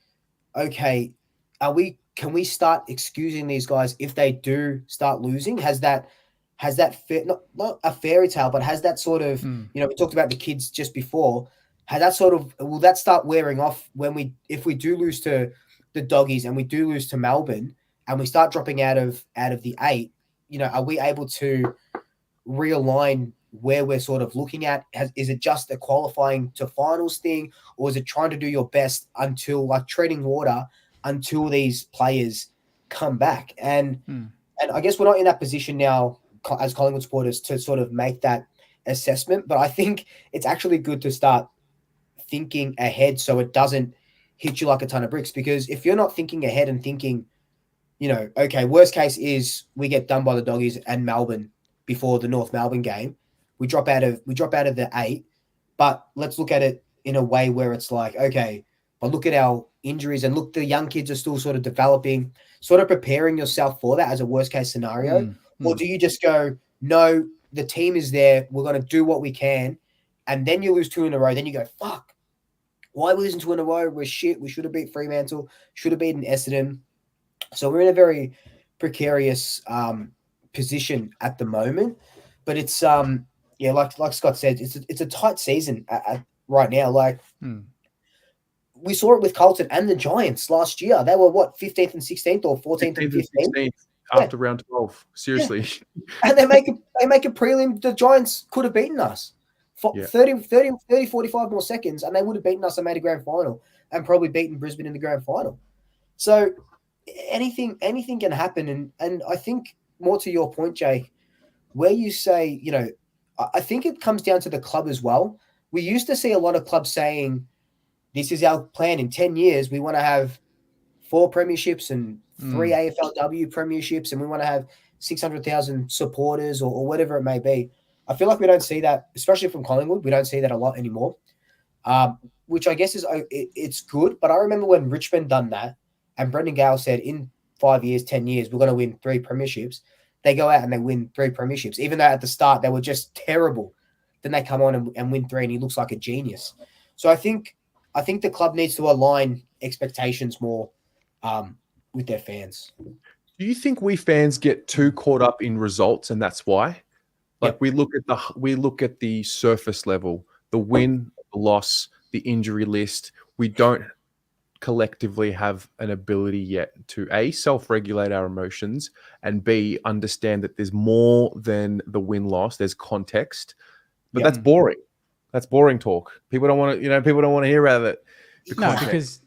okay, can we start excusing these guys if they do start losing? Has that not a fairy tale, but has that sort of, we talked about the kids just before, will that start wearing off if we do lose to the Doggies and we do lose to Melbourne and we start dropping out of the 8, are we able to realign where we're sort of looking at? Is it just a qualifying to finals thing, or is it trying to do your best until, like, treading water until these players come back? And I guess we're not in that position now as Collingwood supporters to sort of make that assessment, but I think it's actually good to start thinking ahead so it doesn't hit you like a ton of bricks. Because if you're not thinking ahead and thinking, okay, worst case is we get done by the Doggies and Melbourne before the North Melbourne game, we drop out of the 8, but let's look at it in a way where it's like, okay, but look at our injuries, and look, the young kids are still sort of developing, sort of preparing yourself for that as a worst case scenario. Or do you just go, no, the team is there, we're going to do what we can, and then you lose 2 in a row, then you go, fuck, why are we losing 2 in a row? We're shit. We should have beat Fremantle, should have beaten Essendon. So we're in a very precarious position at the moment, but it's like Scott said, it's a tight season right now. Like we saw it with Carlton and the Giants last year. They were 15th and 16th or 14th and 15th after round 12. Seriously, and they make a prelim. The Giants could have beaten us 30, 45 more seconds, and they would have beaten us and made a grand final, and probably beaten Brisbane in the grand final. So anything can happen, and I think, more to your point, Jake, where you say, I think it comes down to the club as well. We used to see a lot of clubs saying, this is our plan in 10 years. We want to have 4 premierships and 3 AFLW premierships, and we want to have 600,000 supporters or whatever it may be. I feel like we don't see that, especially from Collingwood. We don't see that a lot anymore, which I guess it's good. But I remember when Richmond done that, and Brendan Gale said, in 5 years, 10 years, we're going to win 3 premierships. They go out and they win 3 premierships, even though at the start they were just terrible. Then they come on and win 3, and he looks like a genius. So I think the club needs to align expectations more with their fans. Do you think we fans get too caught up in results, and that's why? Like, we look at the surface level, the win, the loss, the injury list. We don't collectively have an ability yet to A, self-regulate our emotions, and B, understand that there's more than the win-loss. There's context, but that's boring. That's boring talk. People don't want to hear about it. Because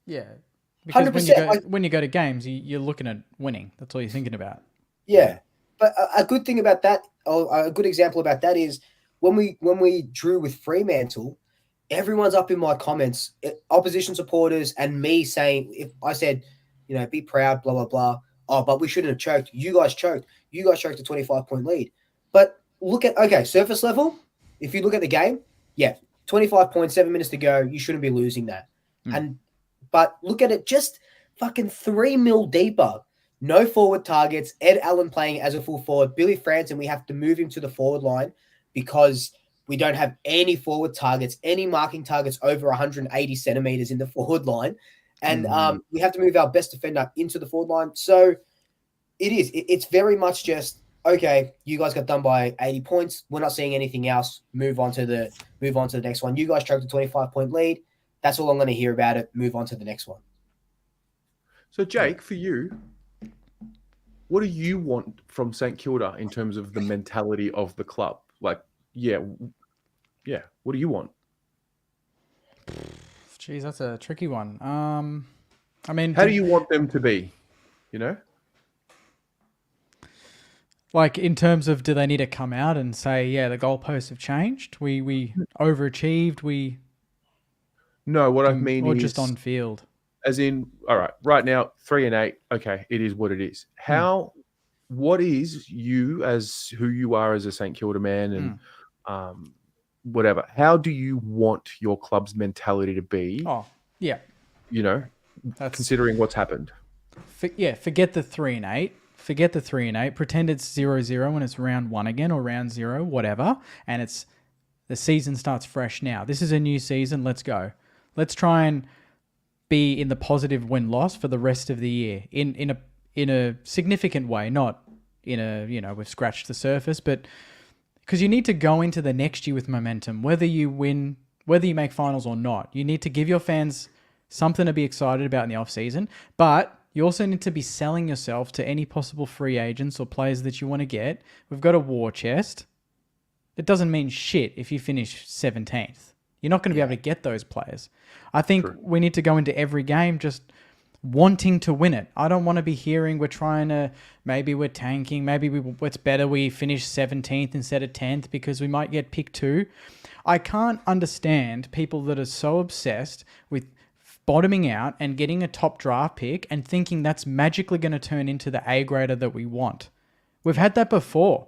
100%, when you go to games, you're looking at winning. That's all you're thinking about. Yeah, but a good thing about that, a good example about that is when we drew with Fremantle, everyone's up in my comments, opposition supporters and me saying, if I said, be proud, blah, blah, blah. Oh, but we shouldn't have choked. You guys choked. You guys choked a 25-point lead. But look at, surface level, if you look at the game, 25 points, 7 minutes to go, you shouldn't be losing that. But look at it just fucking 3 mil deeper. No forward targets. Ed Allen playing as a full forward. Billy Franson, we have to move him to the forward line because we don't have any forward targets, any marking targets over 180 centimeters in the forward line. And we have to move our best defender into the forward line. So it's very much just, okay, you guys got done by 80 points. We're not seeing anything else. Move on to the next one. You guys choked a 25-point lead. That's all I'm going to hear about it. Move on to the next one. So, Jake, for you, what do you want from St Kilda in terms of the mentality of the club? Like, yeah. What do you want? Jeez, that's a tricky one. I mean, how do you want them to be? You know, like in terms of, do they need to come out and say, yeah, the goalposts have changed? We overachieved. No, what I mean or is just on field. As in, all right now 3-8. Okay, it is what it is. What is you as who you are as a St Kilda man and whatever? How do you want your club's mentality to be? Oh, yeah. You know, considering what's happened. Forget the 3-8. Forget the 3-8. Pretend it's 0-0 when it's round 1 again or round 0, whatever. And the season starts fresh now. This is a new season. Let's go. Let's try and be in the positive win-loss for the rest of the year in a significant way, not in a, we've scratched the surface, but because you need to go into the next year with momentum, whether you win, whether you make finals or not. You need to give your fans something to be excited about in the off-season, but you also need to be selling yourself to any possible free agents or players that you want to get. We've got a war chest. It doesn't mean shit if you finish 17th. You're not going to be able to get those players. I think we need to go into every game just wanting to win it. I don't want to be hearing maybe we're tanking, maybe it's better we finish 17th instead of 10th because we might get picked 2. I can't understand people that are so obsessed with bottoming out and getting a top draft pick and thinking that's magically going to turn into the A grader that we want. We've had that before.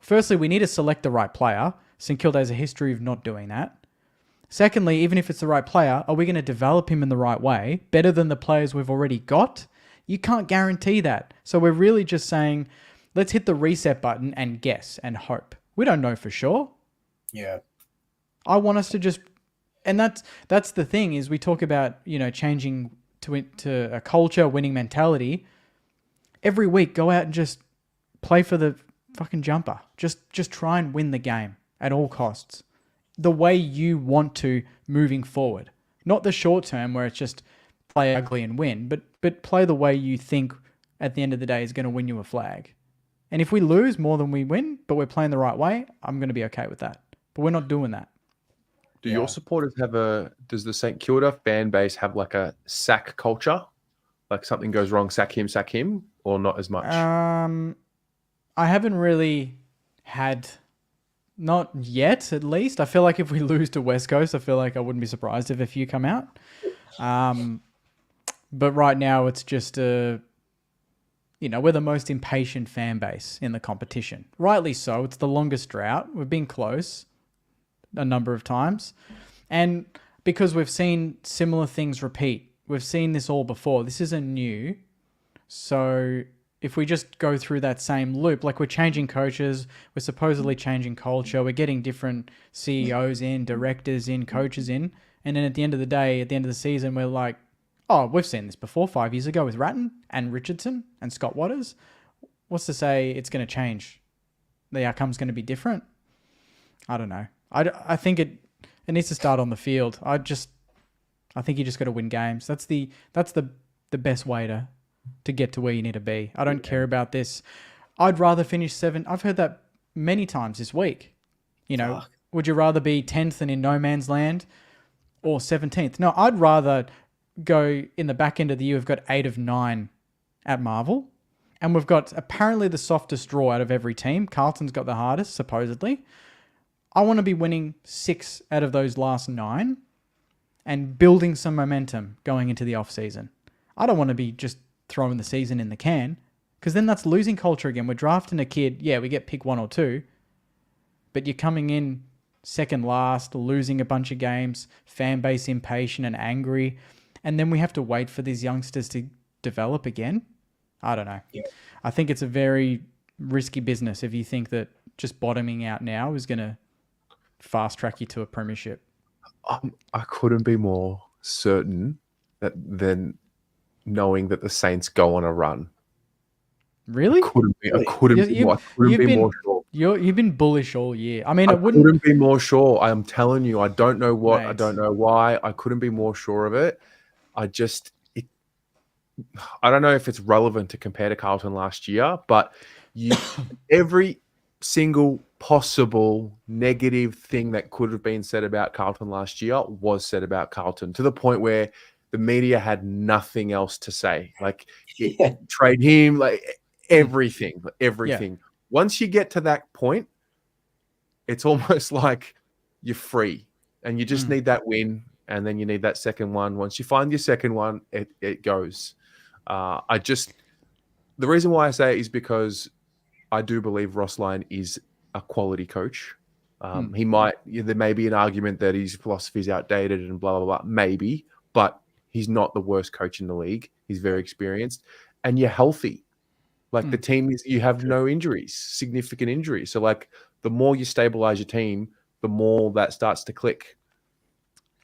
Firstly, we need to select the right player. St Kilda has a history of not doing that. Secondly, even if it's the right player, are we going to develop him in the right way, better than the players we've already got? You can't guarantee that. So we're really just saying, let's hit the reset button and guess and hope. We don't know for sure. Yeah. I want us to just, and that's the thing is we talk about, changing to a culture, winning mentality. Every week, go out and just play for the fucking jumper. Just try and win the game at all costs. The way you want to moving forward. Not the short term where it's just play ugly and win, but play the way you think at the end of the day is going to win you a flag. And if we lose more than we win, but we're playing the right way, I'm going to be okay with that. But we're not doing that. Do your supporters does the St Kilda fan base have like a sack culture? Like something goes wrong, sack him, or not as much? I haven't really had... Not yet, at least. I feel like if we lose to West Coast, I feel like I wouldn't be surprised if a few come out. But right now, it's just we're the most impatient fan base in the competition. Rightly so. It's the longest drought. We've been close a number of times. And because we've seen similar things repeat. We've seen this all before. This isn't new. So... if we just go through that same loop, like we're changing coaches, we're supposedly changing culture, we're getting different CEOs in, directors in, coaches in, and then at the end of the day, at the end of the season, we're like, oh, we've seen this before 5 years ago with Ratton and Richardson and Scott Waters. What's to say it's going to change? The outcome's going to be different? I don't know. I think it needs to start on the field. I think you just got to win games. That's the best way to get to where you need to be. I don't care about this. I'd rather finish 7. I've heard that many times this week. Would you rather be 10th and in no man's land or 17th? No, I'd rather go in the back end of the year. We've got 8 of 9 at Marvel. And we've got apparently the softest draw out of every team. Carlton's got the hardest, supposedly. I want to be winning 6 out of those last 9 and building some momentum going into the off-season. I don't want to be just throwing the season in the can, because then that's losing culture again. We're drafting a kid. Yeah, we get pick 1 or 2, but you're coming in second last, losing a bunch of games, fan base impatient and angry, and then we have to wait for these youngsters to develop again. I don't know. Yeah. I think it's a very risky business if you think that just bottoming out now is going to fast track you to a premiership. I couldn't be more certain than knowing that the Saints go on a run. Really? I couldn't be more sure. You've been bullish all year. I mean, I it wouldn't. couldn't be more sure. I am telling you, I don't know what, I Mate. don't know why. I couldn't be more sure of it. I don't know if it's relevant to compare to Carlton last year, but every single possible negative thing that could have been said about Carlton last year was said about Carlton, to the point where the media had nothing else to say. Like, trade him, like everything. Yeah. Once you get to that point, it's almost like you're free and you just need that win. And then you need that second one. Once you find your second one, it goes. The reason why I say it is because I do believe Ross Lyon is a quality coach. There may be an argument that his philosophy is outdated and blah, blah, blah. Maybe, but he's not the worst coach in the league. He's very experienced and you're healthy. Like the team you have no injuries, significant injuries. So like the more you stabilize your team, the more that starts to click.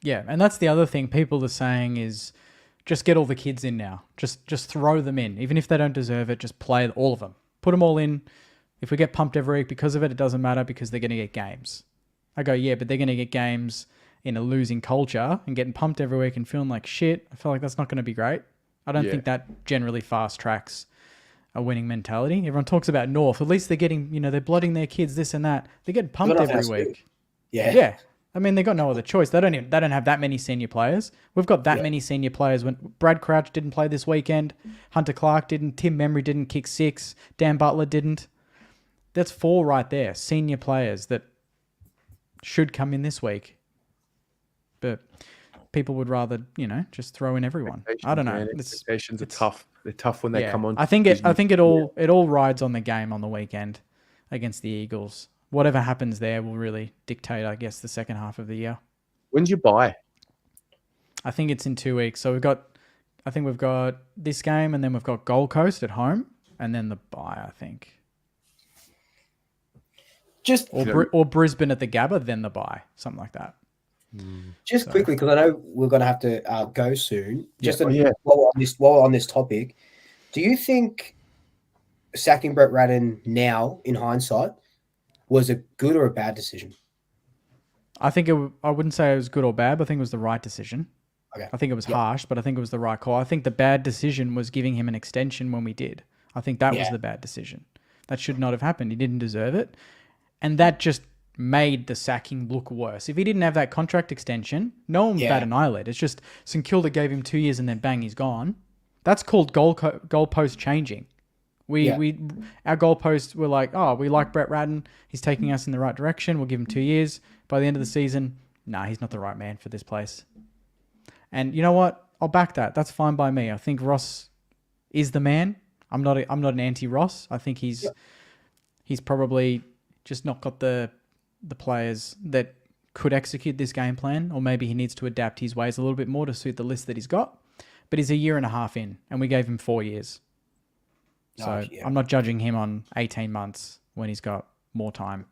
Yeah. And that's the other thing people are saying is just get all the kids in now. Just throw them in. Even if they don't deserve it, just play all of them. Put them all in. If we get pumped every week because of it, it doesn't matter because they're going to get games. I go, yeah, but they're going to get games in a losing culture and getting pumped every week and feeling like shit. I feel like that's not going to be great. I don't think that generally fast tracks a winning mentality. Everyone talks about North. At least they're getting, they're blooding their kids, this and that. They're getting pumped every week. Yeah. Yeah. I mean, they got no other choice. They don't have that many senior players. We've got that many senior players. When Brad Crouch didn't play this weekend, Hunter Clark didn't, Tim Memory didn't kick 6, Dan Butler didn't. That's 4 right there, senior players that should come in this week. But people would rather, just throw in everyone. I don't know. Expectations are tough. They're tough when they come on. I think it all rides on the game on the weekend against the Eagles. Whatever happens there will really dictate, I guess, the second half of the year. When's your bye? I think it's in 2 weeks. So we've got this game and then we've got Gold Coast at home and then the bye, I think. Or Brisbane at the Gabba, then the bye, something like that. Just quickly, because I know we're going to have to go soon. While we're on this topic, do you think sacking Brett Ratten now, in hindsight, was a good or a bad decision? I wouldn't say it was good or bad, but I think it was the right decision. Okay. I think it was harsh, but I think it was the right call. I think the bad decision was giving him an extension when we did. I think that was the bad decision. That should not have happened. He didn't deserve it. And that just made the sacking look worse. If he didn't have that contract extension, no one would bat an eyelid. It's just St Kilda gave him 2 years and then bang, he's gone. That's called goalpost changing. Our goalposts were like, oh, we like Brett Ratten. He's taking us in the right direction. We'll give him 2 years. By the end of the season, he's not the right man for this place. And you know what? I'll back that. That's fine by me. I think Ross is the man. I'm not an anti-Ross. I think he's probably just not got the players that could execute this game plan, or maybe he needs to adapt his ways a little bit more to suit the list that he's got. But he's a year and a half in, and we gave him 4 years. So I'm not judging him on 18 months when he's got more time.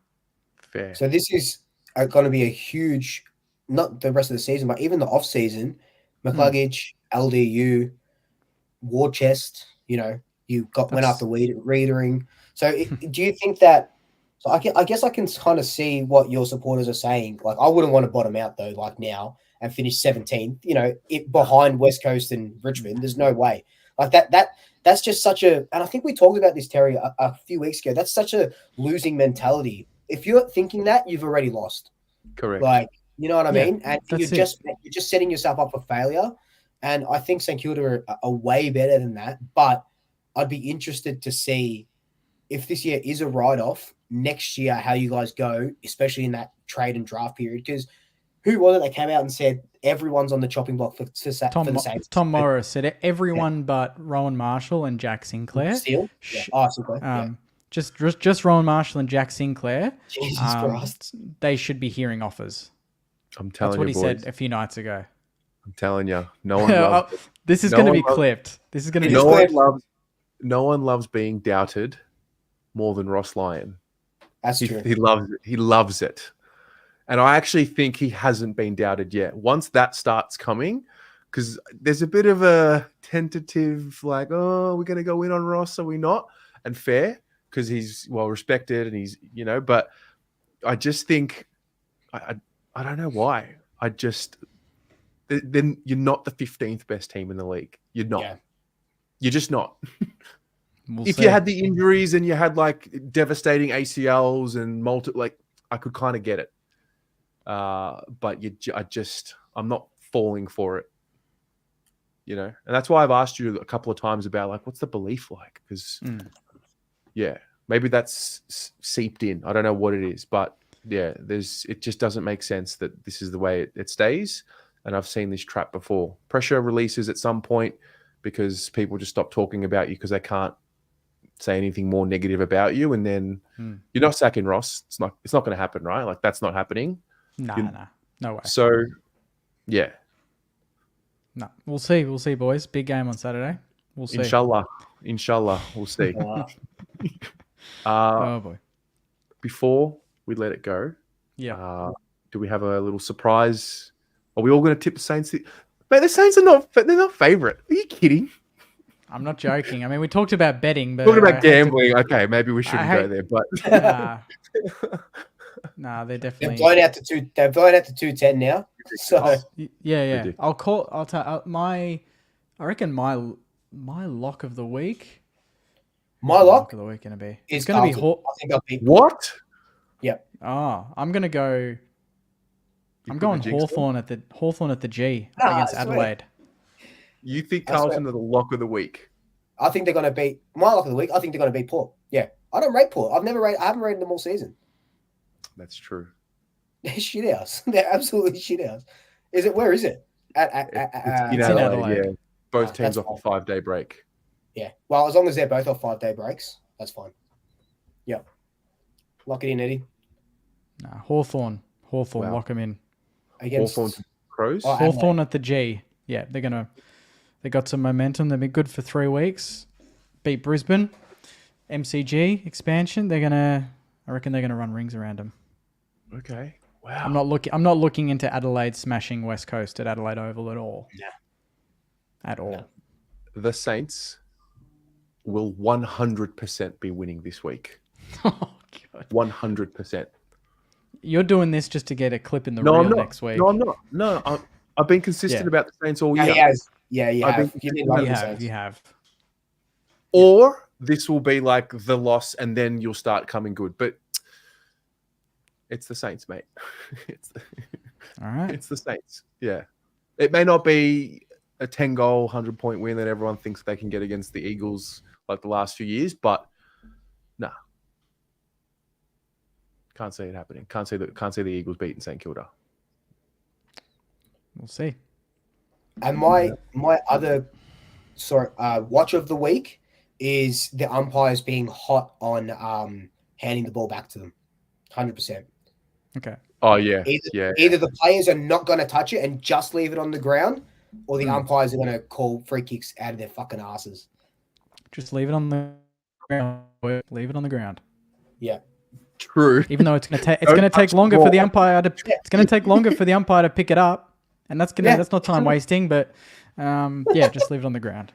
Fair. So this is going to be a huge, not the rest of the season, but even the off season. McCluggage, LDU, war chest. You went after Readering. So do you think that? So I guess I can kind of see what your supporters are saying. Like, I wouldn't want to bottom out though, like now and finish 17th. Behind West Coast and Richmond, there's no way. Like that's just such a. And I think we talked about this, Terry, a few weeks ago. That's such a losing mentality. If you're thinking that, you've already lost. Correct. Like, you know what I mean? And you're just setting yourself up for failure. And I think St Kilda are way better than that. But I'd be interested to see if this year is a write-off, next year how you guys go, especially in that trade and draft period. Because who was it that came out and said everyone's on the chopping block for the Saints? Tom Morris said everyone but Rowan Marshall and Jack Sinclair. Steele? Sinclair. Just Rowan Marshall and Jack Sinclair. Jesus Christ. They should be hearing offers. I'm telling you, that's what he said a few nights ago. I'm telling you, no one loves. This is going to be clipped. This is going to be. No one loves being doubted more than Ross Lyon. That's true. He loves it. He loves it. And I actually think he hasn't been doubted yet. Once that starts coming, because there's a bit of a tentative, like, oh, we're going to go in on Ross, are we not? and fair because he's well respected and he's, but I just think I don't know why. Then you're not the 15th best team in the league. You're not. Yeah. You're just not. If you had the injuries and you had like devastating ACLs and I could kind of get it. But I'm not falling for it. And that's why I've asked you a couple of times about like, what's the belief like? Because maybe that's seeped in. I don't know what it is, but yeah, it just doesn't make sense that this is the way it stays. And I've seen this trap before. Pressure releases at some point because people just stop talking about you because they can't say anything more negative about you. And then you're not sacking Ross. It's not going to happen, right? Like that's not happening. No way. So, yeah. No, we'll see. We'll see, boys. Big game on Saturday. We'll see. Inshallah, we'll see. Oh boy! Before we let it go, do we have a little surprise? Are we all going to tip the Saints? Mate, the Saints they're not favourite. Are you kidding? I'm not joking. I mean, we talked about betting, but talking about gambling. Okay, maybe we shouldn't go there, but nah, they're definitely. They've blown out to 210 now. So yeah. I reckon my lock of the week. My lock of the week going to be? It's going to be. I think I'll pick what? Yep. Oh, I'm going to go. I'm going Hawthorn at the G against Adelaide. You think Carlton are the lock of the week? I think they're going to beat my lock of the week. I think they're going to beat Port. Yeah, I don't rate Port. I haven't rated them all season. That's true. They're shit house. They're absolutely shit house. Where is it? It's in Adelaide. Yeah. Both teams off a 5-day break. Yeah. Well, as long as they're both off 5-day breaks, that's fine. Yeah. Lock it in, Eddie. Nah, Hawthorn, lock them in. Against Hawthorn Crows? Hawthorn at the G. Yeah, they got some momentum. They've been good for 3 weeks. Beat Brisbane. MCG expansion. I reckon they're gonna run rings around them. Okay. Wow. I'm not looking into Adelaide smashing West Coast at Adelaide Oval at all. Yeah. At all. No. The Saints will 100% be winning this week. Oh God. 100%. You're doing this just to get a clip in the reel next week. No, I'm not. No, I've been consistent about the Saints all year. Yeah, you have. You have. Or this will be like the loss and then you'll start coming good. But it's the Saints, mate. All right. It's the Saints. Yeah. It may not be a 10-goal, 100-point win that everyone thinks they can get against the Eagles like the last few years, but nah. Can't see it happening. Can't see the Eagles beating St Kilda. We'll see. And my other watch of the week is the umpires being hot on handing the ball back to them. 100%. Okay. Oh yeah. Either the players are not going to touch it and just leave it on the ground, or the umpires are going to call free kicks out of their fucking asses. Just leave it on the ground. Leave it on the ground. Yeah. True. Even though it's going to take longer for the umpire to pick it up, and that's not time wasting. But just leave it on the ground.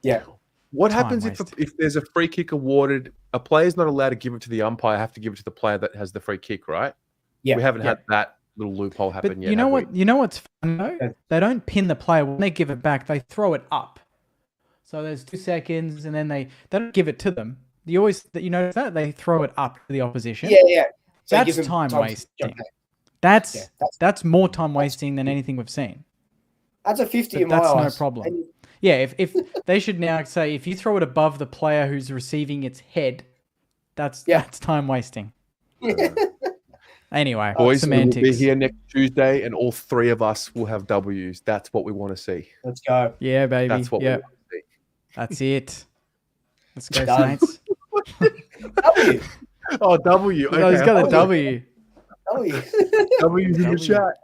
Yeah. What happens if there's a free kick awarded? A player's not allowed to give it to the umpire. Have to give it to the player that has the free kick, right? Yeah. We haven't had that little loophole happen yet. You know what? You know what's fun though? They don't pin the player when they give it back. They throw it up. So there's 2 seconds, and then they don't give it to them. You notice that they throw it up to the opposition. Yeah. So that's time wasting. That's more time wasting than anything we've seen. That's a 50 in my eyes. That's no problem. Yeah, if they should now say if you throw it above the player who's receiving its head, that's time wasting. Anyway, boys, semantics. We'll be here next Tuesday, and all 3 of us will have W's. That's what we want to see. Let's go. Yeah, baby. That's what we want to see. That's it. Let's go, Saints. W. Oh, W. Okay. No, he's got a W. W's in the chat.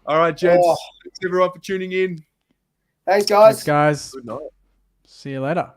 All right, gents. Thanks everyone for tuning in. Thanks, guys. Good night. See you later.